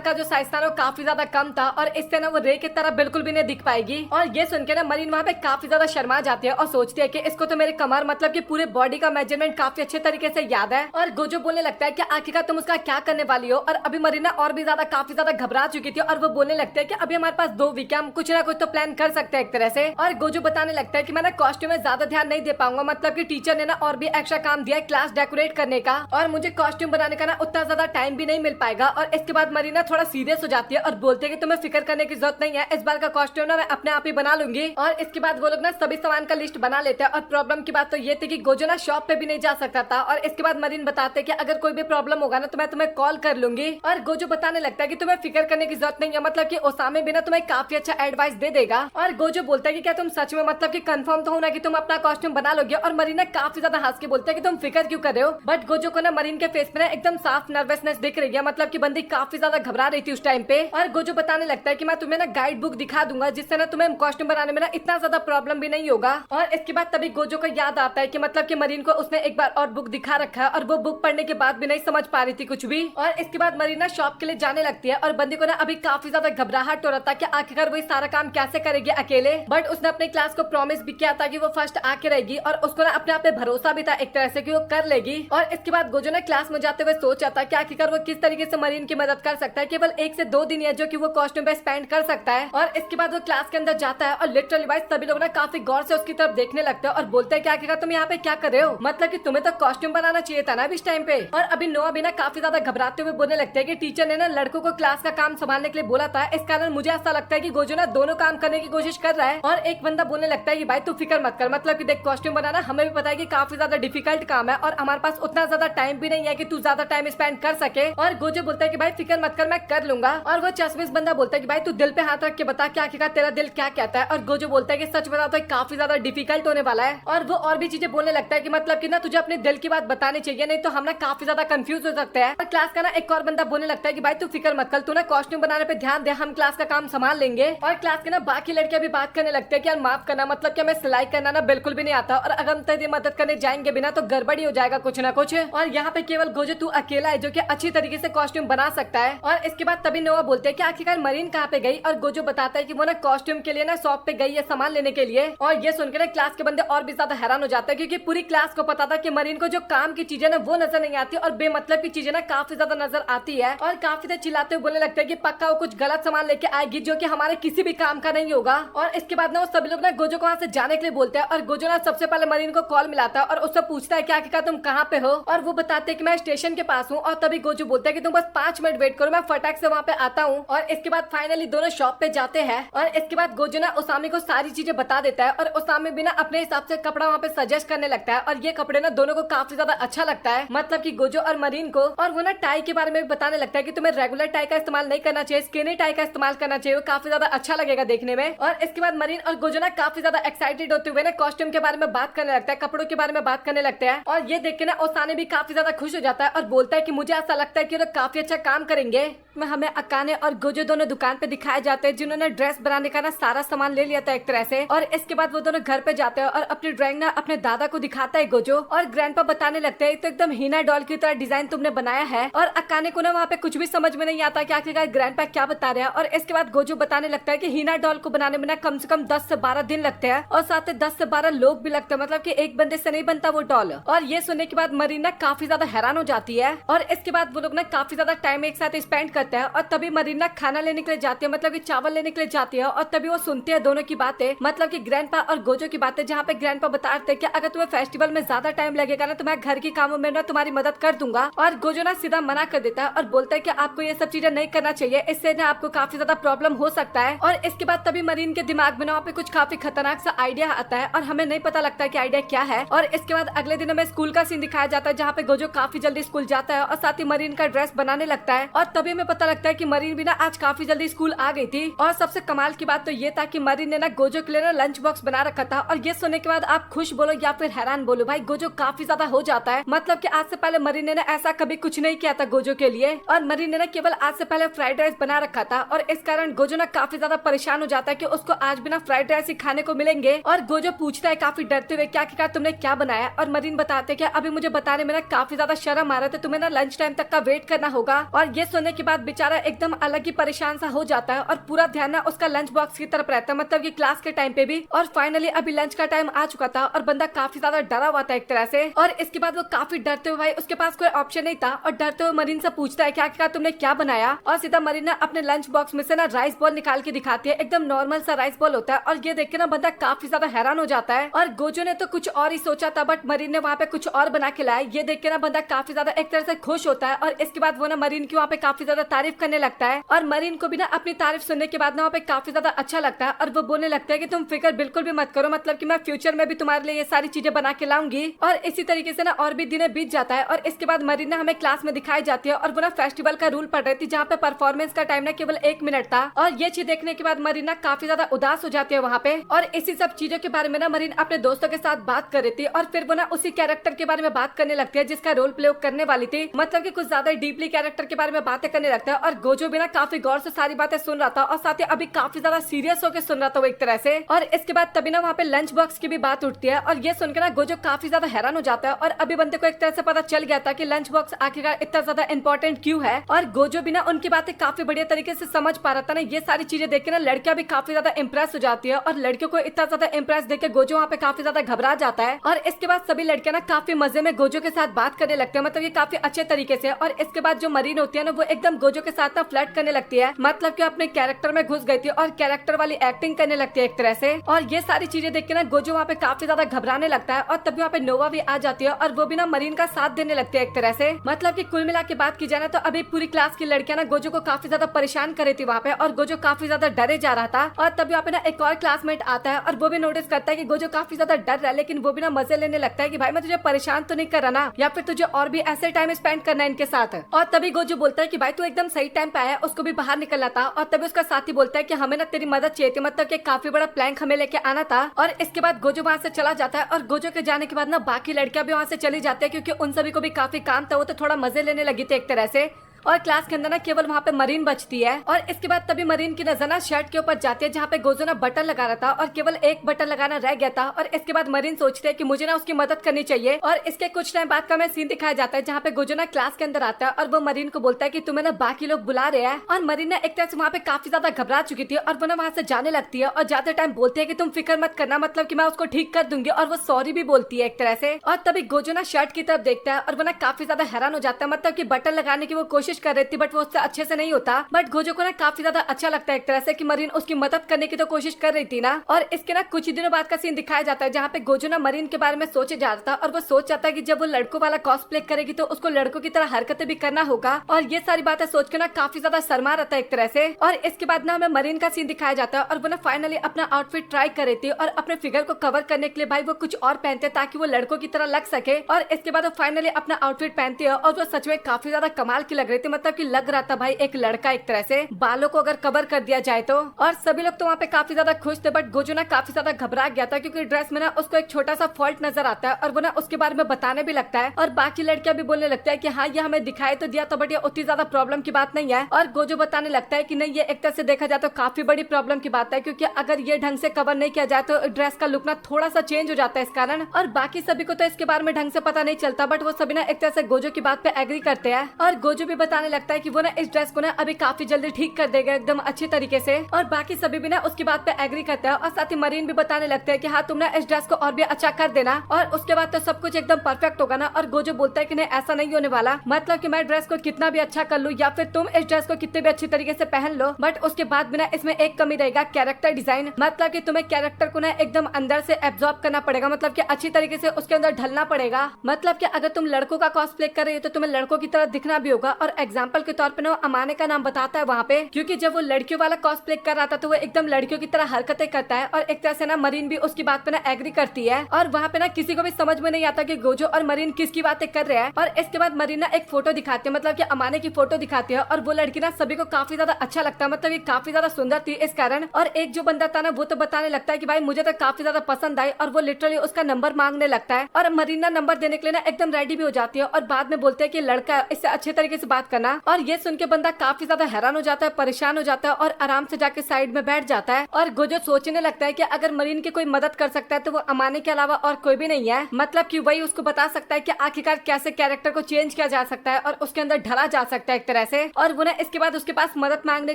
का जो साइज था वो काफी ज्यादा कम था और इससे ना वो रे की तरह बिल्कुल भी नहीं दिख पाएगी। और ये सुन के ना मरीन वहाँ पे काफी ज्यादा शर्मा जाती है और सोचती है कि इसको तो मेरे कमर मतलब कि पूरे बॉडी का मेजरमेंट काफी अच्छे तरीके से याद है। और गोजो बोलने लगता है कि आखिरकार तुम उसका क्या करने वाली हो। और अभी मरीना और भी ज्यादा काफी ज्यादा घबरा चुकी थी और वो बोलने लगते हैं कि अभी हमारे पास 2 वीक है, हम कुछ ना कुछ तो प्लान कर सकते हैं एक तरह से। और गोजो बताने लगता है कि मैं ना कॉस्ट्यूम में ज्यादा ध्यान नहीं दे पाऊंगा, मतलब कि टीचर ने ना और भी एक्स्ट्रा काम दिया है क्लास डेकोरेट करने का और मुझे कॉस्ट्यूम बनाने का ना उतना ज्यादा टाइम भी नहीं मिल पाएगा। और इसके बाद मरीना थोड़ा सीरियस हो जाती है और बोलते है कि तुम्हें फिक्र करने की जरूरत नहीं है, इस बार का कॉस्ट्यूम ना मैं अपने आप ही बना लूंगी। और इसके बाद वो लोग ना सभी सामान का लिस्ट बना लेते हैं और प्रॉब्लम की बात तो ये थी कि गोजो ना शॉप पे भी नहीं जा सकता था। और इसके बाद मरीन बताते हैं कि अगर कोई भी प्रॉब्लम होगा ना तो मैं तुम्हें कॉल कर लूंगी। और गोजो बताने लगता है कि तुम्हें फिक्र करने की जरूरत नहीं है, मतलब कि ओसामे भी ना तुम्हें काफी अच्छा एडवाइस दे देगा। और गोजो बोलता है कि क्या तुम सच में मतलब कि कंफर्म तो हो ना कि तुम अपना कॉस्ट्यूम बना लोगे। और मरीना काफी ज्यादा हंस के बोलते हैं कि तुम फिक्र क्यों कर रहे हो। बट गोजो को ना मरीन के फेस पे ना एकदम साफ नर्वसनेस दिख रही है, मतलब कि बंदी काफी ज्यादा घबरा रही थी उस टाइम पे। और गोजो बताने लगता है कि मैं तुम्हें ना गाइड बुक दिखा दूंगा जिससे ना तुम्हें कॉस्ट्यूम बनाने में ना इतना ज्यादा प्रॉब्लम भी नहीं होगा। और इसके बाद तभी गोजो को याद आता है कि मतलब कि मरीन को उसने एक बार और बुक दिखा रखा है और वो बुक पढ़ने के बाद भी नहीं समझ पा रही थी कुछ भी। और इसके बाद मरीना शॉप के लिए जाने लगती है और बंदी को ना अभी काफी ज्यादा घबराहट हो रहा था कि आखिरकार वो सारा काम कैसे करेगी अकेले। बट उसने अपने क्लास को प्रॉमिस भी किया था कि वो फर्स्ट आके रहेगी और उसको ना अपने आप पे भरोसा भी था एक तरह से कि वो कर लेगी। और इसके बाद गोजो ने क्लास में जाते हुए सोचा था कि आखिरकार वो किस तरीके से मरीन की मदद कर सकता है। केवल 1 से 2 दिन है जो कि वो कॉस्ट्यूम पे स्पेंड कर सकता है। और इसके बाद वो क्लास के अंदर जाता है और लिटरली वाइज सभी लोग ना काफी गौर से उसकी तरफ देखने लगते हैं और बोलते हैं कि आखिरकार तुम यहाँ पे क्या कर रहे हो, मतलब कि तुम्हें तो कॉस्ट्यूम बनाना चाहिए था ना इस टाइम पे। और अभी नोआ भी ना काफी ज्यादा घबराते हुए बोलने लगते हैं कि टीचर ने ना लड़कों को क्लास का काम संभालने के लिए बोला था, इस कारण मुझे ऐसा लगता है कि गोजो ना दोनों काम करने की कोशिश कर रहा है। और एक बंदा बोलने लगता है कि भाई तू फिक्र मत कर, मतलब कि देख कॉस्ट्यूम बनाना हमें भी पता है कि काफी ज्यादा डिफिकल्ट काम है और हमारे पास उतना ज्यादा टाइम भी नहीं है कि तू ज्यादा टाइम स्पेंड कर सके। और गोजो बोलता है कि भाई फिक्र मत कर, मैं कर लूंगा। और वो चश्मिश बंदा बोलता है कि भाई तू दिल पे हाथ रख के बता कि आखिरकार तेरा दिल क्या कहता है। और गोजो बोलता है कि सच बता तो काफी ज्यादा डिफिकल्ट होने वाला है। और वो और भी चीजें बोलने लगता है कि मतलब कि ना तुझे अपने दिल की बात बतानी चाहिए, नहीं तो हम ना काफी ज्यादा कंफ्यूज हो सकते हैं। और क्लास का ना एक और बंदा बोलने लगता है कि भाई तू फिक्र मत कर, तू ना कॉस्ट्यूम बनाने पे ध्यान दे, हम क्लास का काम संभाल लेंगे। और क्लास के ना बाकी लड़कियां भी बात करने लगते हैं कि यार माफ करना, मतलब कि हमें सिलाई करना ना बिल्कुल भी नहीं आता और अगर हम तेरी मदद करने जाएंगे बिना तो गड़बड़ी हो जाएगा कुछ ना कुछ। और यहाँ पे केवल गोजो तू अकेला है जो कि अच्छी तरीके से कॉस्ट्यूम बना सकता है। और इसके बाद तभी नोआ बोलते हैं कि आखिरकार मरीन कहाँ पे गई। और गोजो बताता है कि वो ना कॉस्ट्यूम के लिए ना शॉप पे गई है सामान लेने के लिए। और ये सुनकर ना क्लास के बंदे और भी ज्यादा हैरान हो जाते हैं क्योंकि पूरी क्लास को पता था कि मरीन को जो काम की चीजें ना वो नजर नहीं आती और बेमतलब की चीजें ना काफी ज्यादा नजर आती है। और काफी देर चिल्लाते हुए बोलने लगते हैं कि पक्का वो कुछ गलत सामान लेके आएगी जो कि हमारे किसी भी काम का नहीं होगा। और इसके बाद ना वो सभी लोग ना गोजो को वहाँ से जाने के लिए बोलते हैं और गोजो ना सबसे पहले मरीन को कॉल मिलाता है और उससे पूछता है कि आखिरकार तुम कहाँ पे हो। और वो बताते हैं कि मैं स्टेशन के पास हूँ। और तभी गोजो बोलता है कि तुम बस 5 मिनट वेट करो, मैं फटाक से वहाँ पे आता हूँ। और इसके बाद फाइनली दोनों शॉप पे जाते हैं और इसके बाद गोजो ना ओसामी को सारी चीजें बता देता है और ओसामी भी ना अपने हिसाब से कपड़ा वहाँ पे सजेस्ट करने लगता है। और ये कपड़े ना दोनों को काफी ज्यादा अच्छा लगता है, मतलब कि गोजो और मरीन को। और वो ना टाई के बारे में भी बताने लगता है कि तुम्हें रेगुलर टाई का इस्तेमाल नहीं करना चाहिए, स्किनी टाई का इस्तेमाल करना चाहिए, वो काफी ज्यादा अच्छा लगेगा देखने में। और इसके बाद मरीन और गोजो ना काफी ज्यादा एक्साइटेड होते हुए ना कॉस्ट्यूम के बारे में बात करने लगता है, कपड़ों के बारे में बात करने लगते हैं। और ये देख के ना ओसाने भी काफी ज्यादा खुश हो जाता है और बोलता है कि मुझे ऐसा लगता है कि वो काफी अच्छा काम करेंगे। हमें अकाने और गोजो दोनों दुकान पे दिखाए जाते हैं जिन्होंने ड्रेस बनाने का ना सारा सामान ले लिया था एक तरह से। और इसके बाद वो दोनों घर पे जाते हैं और अपनी ड्राइंग ना अपने दादा को दिखाता है गोजो। और ग्रैंडपा बताने लगते हैं तो एकदम हीना डॉल की तरह डिजाइन तुमने बनाया है। और अकाने को ना वहाँ पे कुछ भी समझ में नहीं आता कि आखिरकार ग्रैंडपा क्या बता रहे हैं। और इसके बाद गोजो बताने लगता है कि हीना डॉल को बनाने में ना कम से कम 10 से 12 दिन लगते हैं और साथ ही 10 से 12 लोग भी लगते हैं, मतलब कि एक बंदे से नहीं बनता वो डॉल। और ये सुनने के बाद मरीना काफी ज्यादा हैरान हो जाती है। और इसके बाद वो लोग ना काफी ज्यादा टाइम एक साथ स्पेंड करते हैं और तभी मरीना खाना लेने के लिए जाती है, मतलब कि चावल लेने के लिए जाती है। और तभी वो सुनते हैं दोनों की बातें, मतलब कि ग्रैंडपा और गोजो की बातें, जहाँ पे ग्रैंडपा बताते हैं कि अगर तुम्हें फेस्टिवल में ज्यादा टाइम लगेगा ना तो मैं घर के कामों में ना तुम्हारी मदद कर दूंगा। और गोजो ना सीधा मना कर देता है और बोलता है कि आपको ये सब चीजें नहीं करना चाहिए, इससे ना आपको काफी ज्यादा प्रॉब्लम हो सकता है। और इसके बाद तभी मरीन के दिमाग में ना वहाँ पे कुछ काफी खतरनाक सा आइडिया आता है और हमें नहीं पता लगता कि आइडिया क्या है। और इसके इसके बाद अगले दिन हमें स्कूल का सीन दिखाया जाता है जहाँ पे गोजो काफी जल्दी स्कूल जाता है और साथ ही मरीन का ड्रेस बनाने लगता है और तभी हमें पता लगता है कि मरीन भी ना आज काफी जल्दी स्कूल आ गई थी। और सबसे कमाल की बात तो ये था कि मरीन ने ना गोजो के लिए ना लंच बॉक्स बना रखा था। और ये सुनने के बाद आप खुश बोलो या फिर हैरान बोलो, भाई गोजो काफी ज्यादा हो जाता है। मतलब कि आज से पहले मरीन ने ना ऐसा कभी कुछ नहीं किया था गोजो के लिए, और मरीन ने ना केवल आज से पहले फ्राइड राइस बना रखा था। और इस कारण गोजो ना काफी ज्यादा परेशान हो जाता है कि उसको आज भी ना फ्राइड राइस ही खाने को मिलेंगे। और गोजो पूछता है काफी डरते हुए, क्या तुमने क्या बनाया? और मरीन बताते कि अभी मुझे बताने में ना काफी ज्यादा शर्म आ रहा था, तुम्हें ना लंच टाइम तक का वेट करना होगा। और ये सुनने के बाद बेचारा एकदम अलग ही परेशान सा हो जाता है और पूरा ध्यान ना उसका लंच बॉक्स की तरफ रहता है, मतलब कि क्लास के टाइम पे भी। और फाइनली अभी लंच का टाइम आ चुका था और बंदा काफी ज्यादा डरा हुआ था एक तरह से। और इसके बाद वो काफी डरते हुए, भाई उसके पास कोई ऑप्शन नहीं था, और डरते हुए मरीन से पूछता है क्या तुमने क्या बनाया? और सीधा मरीन ना अपने लंच बॉक्स में से ना राइस बॉल निकाल के दिखाती है। एकदम नॉर्मल सा राइस बॉल होता है और ये देख के ना बंदा काफी ज्यादा हैरान हो जाता है। और गोजो ने तो कुछ और ही सोचा था, बट मरीन ने वहाँ पे कुछ और बना के लाया। ये देख के ना बंदा काफी ज्यादा एक तरह से खुश होता है। और इसके बाद वो ना मरीन की वहाँ पे काफी ज्यादा तारीफ करने लगता है। और मरीन को भी ना अपनी तारीफ सुनने के बाद ना वहाँ पे काफी ज्यादा अच्छा लगता है। और वो बोलने लगता है कि तुम फिक्र बिल्कुल भी मत करो, मतलब कि मैं फ्यूचर में भी तुम्हारे लिए ये सारी चीजें बना के लाऊंगी। और इसी तरीके से ना और भी दिन बीत जाता है। और इसके बाद मरीन ना हमें क्लास में दिखाई जाती है और वो ना फेस्टिवल का रूल पढ़ रही थी, जहाँ पे परफॉर्मेंस का टाइम ना केवल 1 मिनट था। और ये चीज देखने के बाद मरीन ना काफी ज्यादा उदास हो जाती है वहाँ पे। और इसी सब चीजों के बारे में ना मरीन अपने दोस्तों के साथ बात कर रही थी। और फिर वो ना उसी कैरेक्टर के बारे में बात करने लगती है जिसका रोल प्ले करने वाली थी, मतलब कि कुछ ज्यादा डीपली कैरेक्टर के बारे में बातें करने लगता है। और गोजो भी ना काफी गौर से सारी बातें सुन रहा था और साथ ही अभी काफी ज्यादा सीरियस होकर सुन रहा था वो एक तरह से। और इसके बाद तभी ना वहाँ पे लंच बॉक्स की भी बात उठती है। और ये सुनकर ना गोजो काफी ज्यादा हैरान हो जाता है। और अभी बंदे को एक तरह से पता चल गया था कि लंच बॉक्स आखिरकार इतना ज्यादा इंपॉर्टेंट क्यों है। और गोजो भी ना उनकी बातें काफी बढ़िया तरीके से समझ पा रहा था ना। ये सारी चीजें देख के ना लड़कियां भी काफी ज्यादा इंप्रेस हो जाती है। और लड़कियों को इतना ज्यादा इंप्रेस देख के गोजो वहाँ पे काफी ज्यादा घबरा जाता है। और इसके बाद सभी लड़कियां ना काफी मजे में गोजो के साथ बात करने लगते हैं, मतलब ये काफी अच्छे तरीके से। और इसके बाद जो मरीन होती है ना वो एकदम गोजो के साथ ना फ्लर्ट करने लगती है, मतलब कि अपने कैरेक्टर में घुस गई थी और कैरेक्टर वाली एक्टिंग करने लगती है एक तरह से। और ये सारी चीजें देख के ना गोजो वहाँ पे काफी ज्यादा घबराने लगता है। और तभी वहाँ पे नोवा भी आ जाती है और वो भी ना मरीन का साथ देने लगती है एक तरह से। मतलब कि कुल मिला के बात की जाए ना तो अभी पूरी क्लास की लड़कियां ना गोजो को काफी ज्यादा परेशान कर रही थी वहाँ पे। और गोजो काफी ज्यादा डरे जा रहा था। और तभी वहाँ पे ना एक और क्लासमेट आता है और वो भी नोटिस करता है कि गोजो काफी ज्यादा डर रहा है, लेकिन वो भी ना मजे लेने लगता है कि भाई मैं तुझे परेशान तो नहीं कर रहा ना, या फिर तुझे और भी ऐसे टाइम स्पेंड करना है इनके साथ। और तभी गोजो बोलता है कि भाई तू एकदम सही टाइम पे आया, उसको भी बाहर निकलना था। और तभी उसका साथी बोलता है कि हमें ना तेरी मदद चाहिए थी, मतलब कि काफी बड़ा प्लान हमें लेके आना था। और इसके बाद गोजो वहाँ से चला जाता है। और गोजो के जाने के बाद ना बाकी लड़कियां भी वहाँ से चली जाती है, क्योंकि उन सभी को भी काफी काम था, वो तो थोड़ा मजे लेने लगी थी एक तरह से। और क्लास के अंदर ना केवल वहाँ पे मरीन बचती है। और इसके बाद तभी मरीन की नजर ना शर्ट के ऊपर जाती है जहाँ पे गोजो ना बटन लगा रहा था और केवल एक बटन लगाना रह गया था। और इसके बाद मरीन सोचते है कि मुझे ना उसकी मदद करनी चाहिए। और इसके कुछ टाइम बाद का मैं सीन दिखाया जाता है जहाँ पे गोजो ना क्लास के अंदर आता है और वो मरीन को बोलता है कि तुम्हें ना बाकी लोग बुला रहे हैं। और मरीन ना एक तरह से वहाँ पे काफी ज्यादा घबरा चुकी थी और वो ना वहाँ से जाने लगती है। और जाते टाइम बोलते है कि तुम फिक्र मत करना, मतलब कि मैं उसको ठीक कर दूंगी। और वो सॉरी भी बोलती है एक तरह से। और तभी गोजो ना शर्ट की तरफ देखता है और वो ना काफी ज्यादा हैरान हो जाता है, मतलब कि बटन लगाने की वो कोशिश कर रही थी बट वो अच्छे से नहीं होता। बट गोजो को ना काफी ज्यादा अच्छा लगता है एक तरह से कि मरीन उसकी मदद करने की तो कोशिश कर रही थी ना। और इसके ना कुछ ही दिनों बाद का सीन दिखाया जाता है जहाँ पे गोजो ना मरीन के बारे में सोचे जा रहा था। और वो सोच जाता है कि जब वो लड़कों वाला कॉस्प्ले करेगी तो उसको लड़कों की तरह हरकतें भी करना होगा। और ये सारी बातें सोच के ना काफी ज्यादा शर्मा रहता है एक तरह से। और इसके बाद ना हमें मरीन का सीन दिखाया जाता है और वो ना फाइनली अपना आउटफिट ट्राई कर रही थी और अपने फिगर को कवर करने के लिए भाई वो कुछ और पहनते ताकि वो लड़कों की तरह लग सके। और इसके बाद वो फाइनली अपना आउटफिट पहनती है और वो सच में काफी ज्यादा कमाल की लग रही थी, मतलब कि लग रहा था भाई एक लड़का एक तरह से, बालों को अगर कवर कर दिया जाए तो। और सभी लोग तो वहाँ पे काफी ज्यादा खुश थे, बट गोजो ना काफी ज्यादा घबरा गया था क्योंकि ड्रेस में ना उसको एक छोटा सा फॉल्ट नजर आता है और वो ना उसके बारे में बताने भी लगता है। और बाकी लड़कियां भी बोलने लगता है कि हाँ ये हमें दिखाई तो दिया तो बट ये उतनी ज्यादा प्रॉब्लम की बात नहीं है। और गोजो बताने लगता है कि नहीं ये एक तरह से देखा जाए तो काफी बड़ी प्रॉब्लम की बात है, क्योंकि अगर ये ढंग से कवर नहीं किया जाए तो ड्रेस का लुक ना थोड़ा सा चेंज हो जाता है इस कारण। और बाकी सभी को तो इसके बारे में ढंग से पता नहीं चलता, बट वो सभी ना एक तरह से गोजो की बात पे एग्री करते हैं। और गोजो भी बताने लगता है कि वो ना इस ड्रेस को ना अभी काफी जल्दी ठीक कर देगा एकदम अच्छी तरीके से। और बाकी सभी भी ना उसकी बात पे एग्री करते हैं। और साथ ही मरीन भी बताने लगते हैं कि हाँ तुम ना इस ड्रेस को और भी अच्छा कर देना और उसके बाद तो सब कुछ एकदम परफेक्ट होगा ना। और गोजो बोलता है कि नहीं ऐसा नहीं होने वाला, मतलब कि मैं ड्रेस को कितना भी अच्छा कर लूँ या फिर तुम इस ड्रेस को कितने भी अच्छी तरीके से पहन लो, बट उसके बाद भी ना इसमें एक कमी रहेगा, कैरेक्टर डिजाइन। मतलब कि तुम्हें कैरेक्टर को ना एकदम अंदर से एब्जॉर्ब करना पड़ेगा, मतलब कि अच्छी तरीके से उसके अंदर ढलना पड़ेगा। मतलब कि अगर तुम लड़कों का कॉस्प्ले कर रही हो तो तुम्हें लड़कों की तरह दिखना भी होगा और एग्जाम्पल के तौर पे ना अमाने का नाम बताता है वहाँ पे, क्योंकि जब वो लड़कियों वाला कॉस्प्ले कर रहा था तो वो एकदम लड़कियों की तरह हरकतें करता है और एक तरह से ना मरीन भी उसकी बात पे ना एग्री करती है। और वहाँ पे ना किसी को भी समझ में नहीं आता कि गोजो और मरीन किसकी बातें कर रहे हैं। और इसके बाद मरीन ना एक फोटो दिखाती है, मतलब कि अमाने की फोटो दिखाती है और वो लड़की ना सभी को काफी ज्यादा अच्छा लगता है, मतलब ये काफी ज्यादा सुंदर थी इस कारण। और एक जो बंदा था ना वो तो बताने लगता है कि भाई मुझे तो काफी ज्यादा पसंद आई, और वो लिटरली उसका नंबर मांगने लगता है। और मरीन ना नंबर देने के लिए ना एकदम रेडी भी हो जाती है और बाद में बोलते हैं कि लड़का इससे अच्छे तरीके से बात करना। और ये सुन के बंदा काफी ज्यादा हैरान हो जाता है, परेशान हो जाता है और आराम से जाके साइड में बैठ जाता है। और गोजो सोचने लगता है कि अगर मरीन की कोई मदद कर सकता है तो वो अमाने के अलावा और कोई भी नहीं है, मतलब कि वही उसको बता सकता है कि आखिरकार कैसे कैरेक्टर को चेंज किया जा सकता है और उसके अंदर ढला जा सकता है एक तरह से। और वो ना इसके बाद उसके पास मदद मांगने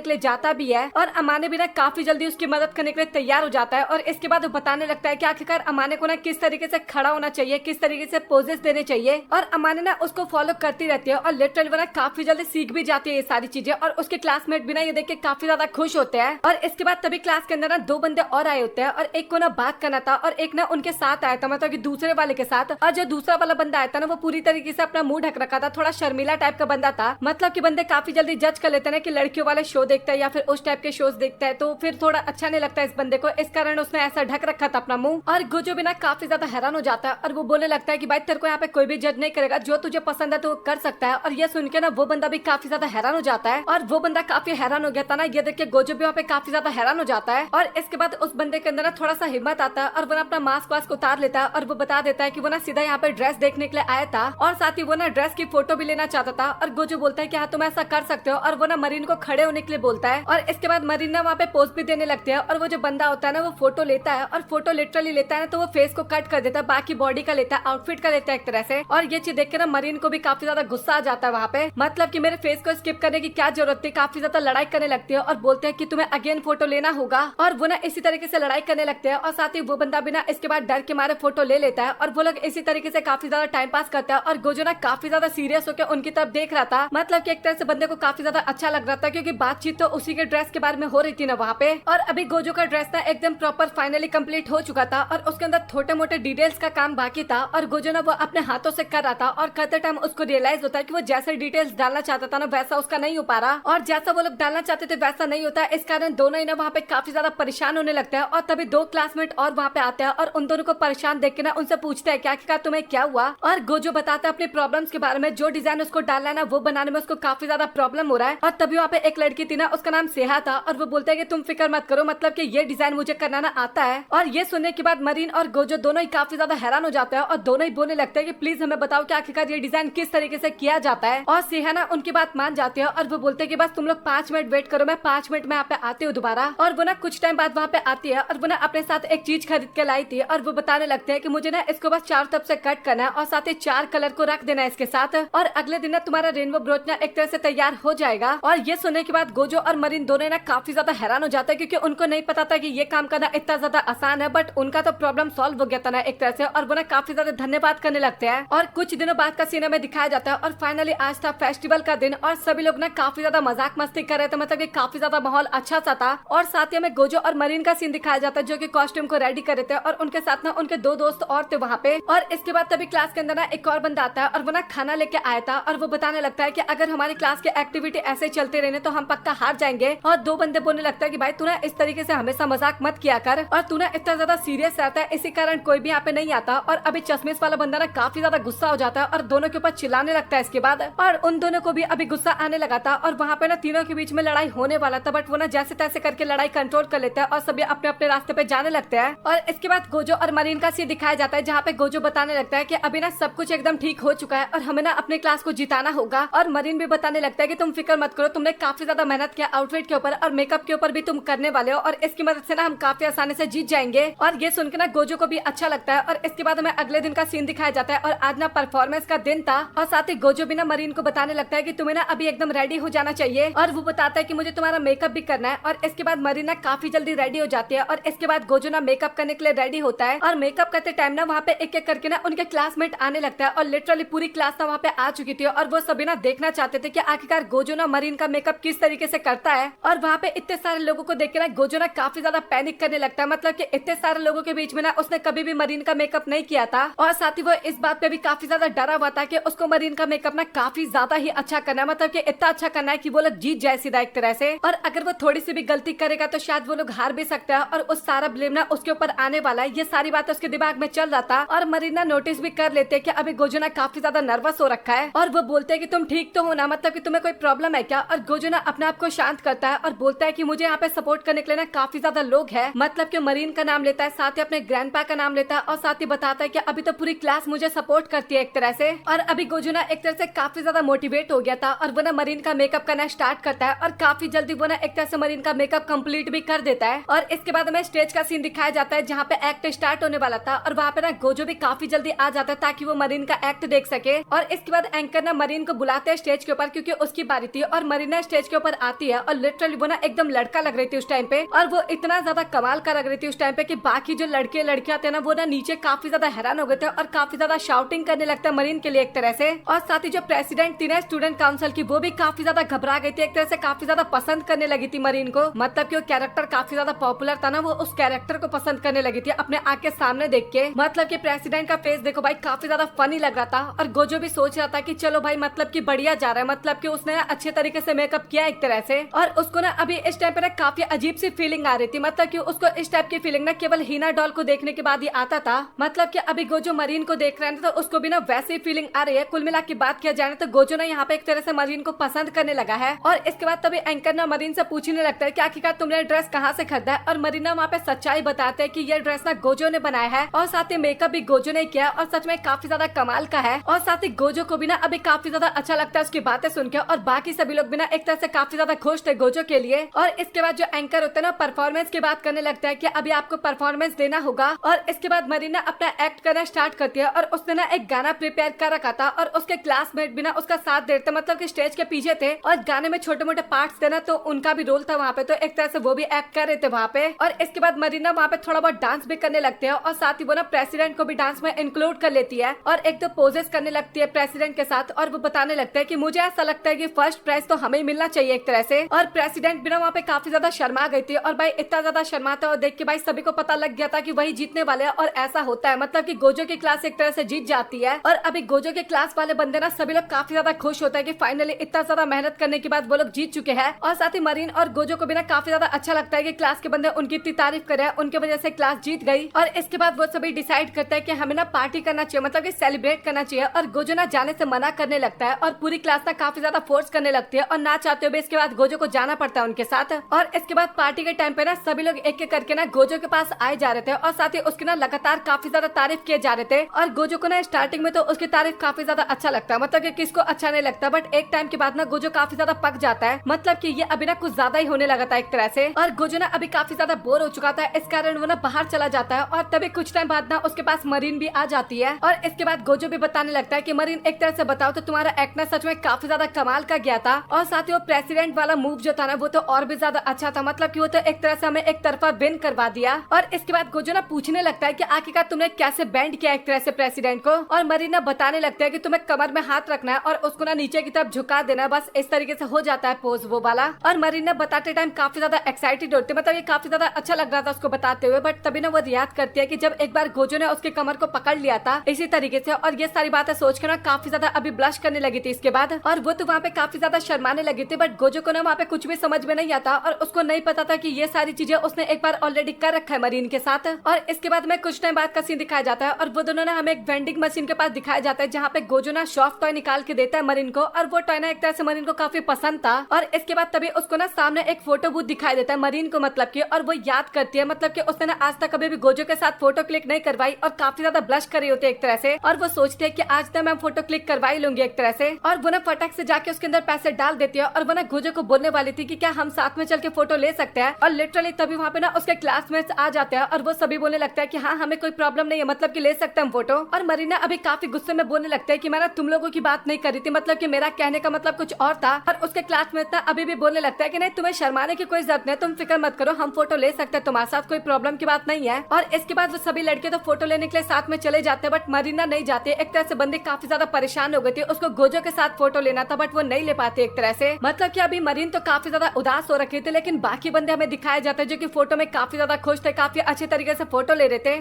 के लिए जाता भी है और अमाने भी ना काफी जल्दी उसकी मदद करने के लिए तैयार हो जाता है। और इसके बाद वो बताने लगता है कि आखिरकार अमाने को ना किस तरीके से खड़ा होना चाहिए, किस तरीके से पोजेस देने चाहिए। और अमाने ना उसको फॉलो करती रहती है और लिटरली वो ना काफी जल्दी सीख भी जाती है ये सारी चीजें। और उसके क्लासमेट भी ना ये देख के काफी ज्यादा खुश होते हैं। और इसके बाद तभी क्लास के अंदर ना दो बंदे और आए होते हैं और एक को ना बात करना था और एक ना उनके साथ आया था, मतलब कि दूसरे वाले के साथ। और जो दूसरा वाला बंदा आया था ना वो पूरी तरीके से अपना मुंह ढक रखा था, थोड़ा शर्मिला टाइप का बंदा था। मतलब कि बंदे काफी जल्दी जज कर लेते हैं कि लड़कियों वाले शो देखता है या फिर उस टाइप के शोज देखता है, तो फिर थोड़ा अच्छा नहीं लगता है इस बंदे को, इस कारण उसने ऐसा ढक रखा था अपना मुंह। और गोजो भी ना काफी ज्यादा हैरान हो जाता है और वो बोलने लगता है कि भाई तेरे को यहाँ पे कोई भी जज नहीं करेगा, जो तुझे पसंद है तो वो कर सकता है। और ये सुन के ना वो बंदा भी काफी ज्यादा हैरान हो जाता है और वो बंदा काफी हैरान हो गया था ना, ये देख के गोजो भी वहाँ पे काफी ज्यादा हैरान हो जाता है। और इसके बाद उस बंदे के अंदर ना थोड़ा सा हिम्मत आता है और वो अपना मास्क वास्क उतार लेता है और वो बता देता है कि वो ना सीधा यहाँ पे ड्रेस देखने के लिए आया था और साथ ही वो ना ड्रेस की फोटो भी लेना चाहता था। और गोजो बोलता है कि हाँ तुम ऐसा कर सकते हो और वो ना मरीन को खड़े होने के लिए बोलता है। और इसके बाद मरीन ना वहाँ पे पोज भी देने लगते हैं और वो जो बंदा होता है ना वो फोटो लेता है और फोटो लिटरली लेता है ना तो वो फेस को कट कर देता है, बाकी बॉडी का लेता है, आउटफिट का लेता है एक तरह से। और ये चीज देख के ना मरीन को भी काफी ज्यादा गुस्सा आ जाता है वहाँ पे, मतलब कि मेरे फेस को स्किप करने की क्या जरूरत थी। काफी ज्यादा लड़ाई करने लगती है और बोलते हैं कि तुम्हें अगेन फोटो लेना होगा। और वो ना इसी तरीके से लड़ाई करने लगते हैं और साथ ही वो बंदा भी ना इसके बाद डर के मारे फोटो ले लेता है और वो लोग इसी तरीके से काफी ज्यादा टाइम पास करता है। और गोजो ना काफी ज्यादा सीरियस होकर उनकी तरफ देख रहा था, मतलब कि एक तरह से बंदे को काफी ज्यादा अच्छा लग रहा था क्योंकि बातचीत तो उसी के ड्रेस के बारे में हो रही थी ना वहाँ पे। और अभी गोजो का ड्रेस ना एकदम प्रॉपर फाइनली कंप्लीट हो चुका था और उसके अंदर छोटे मोटे डिटेल्स का काम बाकी था और गोजो ना वो अपने हाथों से कर रहा था। और करते टाइम उसको रियलाइज होता है कि वो जैसे डिटेल्स डालना चाहता था ना वैसा उसका नहीं हो पा रहा और जैसा वो लोग डालना चाहते थे वैसा नहीं होता। इस कारण दोनों ही ना वहाँ पे काफी ज्यादा परेशान होने लगते हैं। और तभी दो क्लासमेट और वहाँ पे आते हैं और उन दोनों को परेशान देख के ना उनसे पूछते हैं क्या तुम्हें क्या हुआ। और गोजो बताता है अपने प्रॉब्लम्स के बारे में, जो डिजाइन उसको डालना है ना वो बनाने में उसको काफी ज्यादा प्रॉब्लम हो रहा है। और तभी वहाँ पे एक लड़की थी ना, उसका नाम सेहा था और वो बोलते हैं कि तुम फिक्र मत करो, मतलब कि ये डिजाइन मुझे करना ना आता है। और ये सुनने के बाद मरीन और गोजो दोनों ही काफी ज्यादा हैरान हो जाते हैं और दोनों ही बोलने लगते हैं कि प्लीज हमें बताओ कि आखिरकार ये डिजाइन किस तरीके से किया जाता है। और सेहा ना उनकी बात मान जाती है और वो बोलते हैं कि बस तुम लोग 5 मिनट वेट करो, मैं 5 मिनट में यहाँ पे आती हूँ दोबारा। और वो ना कुछ टाइम बाद वहाँ पे आती है और वो ना अपने साथ एक चीज खरीद के लाई थी और वो बताने लगते हैं कि मुझे ना इसको बस 4 तरफ से कट करना है और साथ ही 4 कलर को रख देना है इसके साथ और अगले दिन ना तुम्हारा रेनबो ब्रोच ना एक तरह से तैयार हो जाएगा। और ये सुनने के बाद गोजो और मरीन दोनों ना काफी ज्यादा हैरान हो जाता है क्योंकि उनको नहीं पता था कि ये काम करना इतना ज्यादा आसान है, बट उनका तो प्रॉब्लम सॉल्व हो गया था ना एक तरह से। और वो ना काफी ज्यादा धन्यवाद करने लगते हैं और कुछ दिनों बाद का सीन में दिखाया जाता है। और फाइनली आज था फेस्टिवल का दिन और सभी लोग ना काफी ज्यादा मजाक मस्ती कर रहे थे, मतलब कि काफी ज्यादा माहौल अच्छा सा था। और साथ ही हमें गोजो और मरीन का सीन दिखाया जाता है जो कि कॉस्ट्यूम को रेडी कर रहे थे और उनके साथ ना उनके 2 दोस्त और थे वहाँ पे। और इसके बाद तभी क्लास के अंदर ना एक और बंदा आता है और वो ना खाना लेके आया था और वो बताने लगता है कि अगर हमारी क्लास की एक्टिविटी ऐसे चलते रहने तो हम पक्का हार जाएंगे। और 2 बंदे बोलने लगता है कि भाई तू ना इस तरीके से हमेशा मजाक मत किया कर और तू ना इतना ज्यादा सीरियस रहता है, इसी कारण कोई भी यहाँ पे नहीं आता। और अभी चश्मिश वाला बंदा ना काफी ज्यादा गुस्सा हो जाता है और दोनों के ऊपर चिल्लाने लगता है इसके बाद। और उन दोनों को भी अभी गुस्सा आने लगा था और वहाँ पे ना तीनों के बीच में लड़ाई होने वाला था, बट वो ना जैसे तैसे करके लड़ाई कंट्रोल कर लेता है और सभी अपने अपने रास्ते पे जाने लगते हैं। और इसके बाद गोजो और मरीन का सीन दिखाया जाता है जहाँ पे गोजो बताने लगता है कि अभी ना सब कुछ एकदम ठीक हो चुका है और हमें ना अपने क्लास को जिताना होगा। और मरीन भी बताने लगता है कि तुम फिक्र मत करो, तुमने काफी ज्यादा मेहनत किया आउटफिट के ऊपर और मेकअप के ऊपर भी तुम करने वाले हो और इसकी मदद से ना हम काफी आसानी से जीत जाएंगे। और ये सुनकर ना गोजो को भी अच्छा लगता है। और इसके बाद हमें अगले दिन का सीन दिखाया जाता है और आज ना परफॉर्मेंस का दिन था और साथ ही गोजो भी ना मरीन को बताने लगता है कि तुम्हें ना अभी एकदम रेडी हो जाना चाहिए। और वो बताता है कि मुझे तुम्हारा मेकअप भी करना है। और इसके बाद मरीन ना काफी जल्दी रेडी हो जाती है और इसके बाद गोजो ना मेकअप करने के लिए रेडी होता है। और मेकअप करते टाइम ना वहाँ पे एक एक करके ना उनके क्लासमेट आने लगता है और लिटरली पूरी क्लास ना वहाँ पे आ चुकी थी और वो सभी ना देखना चाहते थे कि आखिरकार गोजो ना मरीन का मेकअप किस तरीके से करता है। और वहाँ पे इतने सारे लोगों को देख के ना गोजो ना काफी ज्यादा पैनिक करने लगता है, मतलब कि इतने सारे लोगों के बीच में ना उसने कभी भी मरीन का मेकअप नहीं किया था। और साथ ही वो इस बात पे भी काफी ज्यादा डरा हुआ था कि उसको मरीन का मेकअप ना काफी ज्यादा ही अच्छा करना है, मतलब कि इतना अच्छा करना है कि वो लोग जीत जाए सीधा एक तरह से। और अगर वो थोड़ी सी भी गलती करेगा तो शायद वो लोग हार भी सकते हैं और उस सारा ब्लेम ना उसके ऊपर आने वाला है। ये सारी बात उसके दिमाग में चल रहा था और मरीना नोटिस भी कर लेते कि अभी गोजो ना काफी ज्यादा नर्वस हो रखा है और वो बोलते हैं कि तुम ठीक तो हो ना, मतलब कि तुम्हें कोई प्रॉब्लम है क्या। और गोजो ना अपने आप को शांत करता है और बोलता है कि मुझे यहाँ पे सपोर्ट करने के लिए ना काफी ज्यादा लोग हैं। मतलब कि मरीन का नाम लेता है, साथ ही अपने ग्रैंडपा का नाम लेता है और साथ ही बताता है कि अभी तो पूरी क्लास मुझे सपोर्ट करती है एक तरह से। और अभी गोजो ना एक तरह से काफी ज्यादा मोटिवेट हो गया था और वो ना मरीन का मेकअप करना स्टार्ट करता है और काफी जल्दी वो ना एक तरह से मरीन का मेकअप कंप्लीट भी कर देता है। और इसके बाद हमें स्टेज का सीन दिखाया जाता है जहाँ पे एक्ट स्टार्ट होने वाला था और वहाँ पे ना गोजो भी काफी जल्दी आ जाता है ताकि वो मरीन का एक्ट देख सके। और इसके बाद एंकर ना मरीन को बुलाते हैं स्टेज के ऊपर क्योंकि उसकी बारी थी और मरीना स्टेज के ऊपर आती है और लिटरली वो ना एकदम लड़का लग रही थी उस टाइम पे और वो इतना ज्यादा कमाल का लग रही थी उस टाइम पे कि बाकी जो लड़के लड़कियां थे ना वो ना नीचे काफी ज्यादा हैरान हो गए थे और काफी ज्यादा शाउटिंग करने लगता है मरीन के लिए एक तरह से। और साथ ही जो प्रेसिडेंट थी ना स्टूडेंट काउंसिल की, वो भी काफी ज्यादा घबरा गई थी, एक तरह से काफी ज्यादा पसंद करने लगी थी मरीन को। मतलब कि वो कैरेक्टर काफी ज्यादा पॉपुलर था ना, वो उस कैरेक्टर को पसंद करने लगी थी अपने आँख के सामने देख के। मतलब कि प्रेसिडेंट का फेस देखो भाई काफी ज्यादा फनी लग रहा था और गोजो भी सोच रहा था कि चलो भाई मतलब कि बढ़िया जा रहा है, मतलब कि उसने अच्छे तरीके से मेकअप किया एक तरह से। और उसको ना अभी इस टाइम पे ना काफी अजीब सी फीलिंग आ रही थी, मतलब कि उसको इस टाइप की फीलिंग ना केवल हीना डॉल को देखने के बाद ही आता था। मतलब कि अभी गोजो मरीन को देख रहे हैं तो उसको भी ना वैसी फीलिंग आ रही है। कुल मिला की बात किया जाए तो गोजो ना यहाँ पे एक तरह से मरीन को पसंद करने लगा है। और इसके बाद तभी एंकर ना मरीन से पूछने लगता है कि आखिरकार तुमने ड्रेस कहाँ से खरीदा है। और मरीना वहाँ पे सच्चाई बताते हैं कि ये ड्रेस ना गोजो ने बनाया है और साथ ही मेकअप भी गोजो ने किया और सच में काफी ज्यादा कमाल का है। और साथ ही गोजो को भी ना अभी काफी ज्यादा अच्छा लगता है उसकी बातें सुनकर और बाकी सभी लोग भी ना एक तरह से काफी ज्यादा खुश थे गोजो के लिए। और इसके बाद जो एंकर होते हैं ना परफॉर्मेंस की बात करने लगता है कि अभी आपको परफॉर्मेंस देना होगा। और इसके बाद मरीना अपना एक्ट करना स्टार्ट करती है और उसने ना एक गाना प्रिपेयर कर रखा था और उसके क्लासमेट भी ना उसका साथ देते, मतलब कि स्टेज के पीछे थे और गाने में छोटे मोटे पार्ट्स थे ना तो उनका भी रोल था वहाँ पे, तो एक तरह से वो भी एक्ट कर रहे थे वहाँ पे। और इसके बाद मरीना वहाँ पे थोड़ा बहुत डांस भी करने लगते हैं और साथ ही वो ना प्रेसिडेंट को भी डांस में इंक्लूड कर लेती है और एक दो पोजेस करने लगती है प्रेसिडेंट के साथ। और वो बताने लगता है कि मुझे ऐसा लगता है कि फर्स्ट प्राइज तो हमें मिलना चाहिए एक तरह से। और प्रेसिडेंट भी ना वहाँ पे काफी ज्यादा शर्मा गई थी और भाई इतना ज्यादा शर्माता और देख के भाई सभी को पता लग गया था कि वही जीतने वाले हैं। और ऐसा होता है, मतलब कि गोजो की क्लास एक तरह से जीत जाती है और अभी गोजो के क्लास वाले बंदे ना सभी लोग काफी ज्यादा खुश होता है कि फाइनली इतना ज्यादा मेहनत करने के बाद वो लोग जीत चुके हैं। और साथ ही मरीन और गोजो को भी ना काफी ज्यादा अच्छा लगता है कि क्लास के बंदे उनकी इतनी तारीफ करे, उनके वजह से क्लास जीत गई। और इसके बाद वो सभी डिसाइड करता है कि हमें ना पार्टी करना चाहिए, मतलब कि सेलिब्रेट करना चाहिए। और गोजो ना जाने से मना करने लगता है और पूरी क्लास ना काफी ज्यादा फोर्स करने लगती है और ना चाहते हुए इसके बाद गोजो को जाना पड़ता है उनके साथ। और इसके बाद पार्टी के टाइम पे ना सभी लोग एक एक करके ना गोजो के पास आए जा रहे थे और साथ ही उसकी ना लगातार काफी ज्यादा तारीफ किए जा रहे थे। और गोजो को ना स्टार्टिंग में तो उसकी तारीफ काफी ज्यादा अच्छा लगता है, मतलब कि किसको अच्छा नहीं लगता, बट एक टाइम के बाद ना गोजो काफी ज्यादा पक जाता है, मतलब कि ये अभी ना कुछ ज्यादा ही होने लगा था एक तरह से। और गोजो ना अभी काफी ज्यादा बोर हो चुका था, इस कारण वो ना बाहर चला जाता है और तभी कुछ टाइम बाद ना उसके पास मरीन भी आ जाती है। और इसके बाद गोजो भी बताने लगता है कि मरीन एक तरह से बताओ तो तुम्हारा एक्ट ना सच में काफी ज्यादा कमाल का गया था। और साथ ही वो प्रेसिडेंट वाला मूव जो था ना वो तो और भी ज्यादा अच्छा था, मतलब कि वो तो एक तरह से हमें एक तरफा विन करवा दिया। और इसके बाद गोजो ना पूछने लगता है कि आखिरकार तुमने कैसे बैंड किया एक तरह से प्रेसिडेंट को। और मरीना बताने लगता है कि तुम्हें कमर में हाथ रखना है और उसको ना नीचे की तरफ झुका देना है, बस इस तरीके से हो जाता है पोज वो वाला। और मरीना बताते टाइम काफी ज्यादा एक्साइटेड होती है, मतलब ये काफी ज्यादा अच्छा लग रहा था उसको बताते हुए। बट तभी ना वो याद करती है कि जब एक बार गोजो ने उसके कमर को पकड़ लिया था इसी तरीके से, और ये सारी बातें सोचकर ना काफी ज्यादा अभी ब्लश करने लगी थी इसके बाद। और वो तो वहाँ पे काफी ज्यादा शर्माने लगी थी, बट गोजो को ना वहाँ पे कुछ भी समझ में नहीं आता और उसको नहीं पता था कि ये सारी चीजें उसने एक बार ऑलरेडी कर रखा है मरीन के साथ। और इसके बाद में कुछ टाइम बाद का सीन दिखाया जाता है और वो दोनों ना हमें एक वेंडिंग मशीन के पास दिखाया जाता है जहाँ पे गोजो ना सॉफ्ट टॉय निकाल के देता है मरीन को और वो टॉय ना एक तरह से मरीन को काफी पसंद था। और इसके बाद तभी उसको ना सामने एक फोटो बूथ दिखाई देता है मरीन को, मतलब की, और वो याद करती है मतलब कि उसने ना आज तक कभी भी गोजो के साथ फोटो क्लिक नहीं करवाई और काफी ज्यादा ब्लश कर रही होती है एक तरह से। और वो सोचते है कि आज तक मैं फोटो क्लिक करवाई लूंगी एक तरह से। और वो ना फटक से जाके उसके अंदर पैसे डाल देती है और वो ना गोजो को बोलने वाली थी कि क्या हम साथ में चल के फोटो ले सकते हैं। और लिटरली तभी वहाँ पे ना उसके क्लासमेट्स आ जाते हैं और वो सभी बोलने लगता है कि हाँ हमें कोई प्रॉब्लम नहीं है, मतलब कि ले सकते हैं हम फोटो। और मरीना अभी काफी गुस्से में बोलने लगता है कि मैं ना तुम लोगों की बात नहीं कर रही थी, मतलब कि मेरा कहने का मतलब कुछ और था। और उसके क्लासमेट ना अभी भी बोलने लगता है कि नहीं तुम्हें शर्माने की कोई जरूरत नहीं, तुम फिक्र मत करो, हम फोटो ले सकते हैं तुम्हारे साथ, कोई प्रॉब्लम की बात नहीं है। और इसके बाद वो सभी लड़के तो फोटो लेने के लिए साथ में चले जाते हैं, बट मरीना नहीं जाती। एक तरह से बंदी काफी ज्यादा परेशान हो गई थी, उसको गोजो के साथ फोटो लेना था बट वो नहीं ले पाती एक तरह से। मतलब कि अभी मरीन तो काफी ज्यादा उदास हो रखे थे, लेकिन बाकी बंदे हमें दिखाए जाते हैं जो कि फोटो में काफी ज्यादा खुश थे, काफी अच्छे तरीके से फोटो ले रहे थे।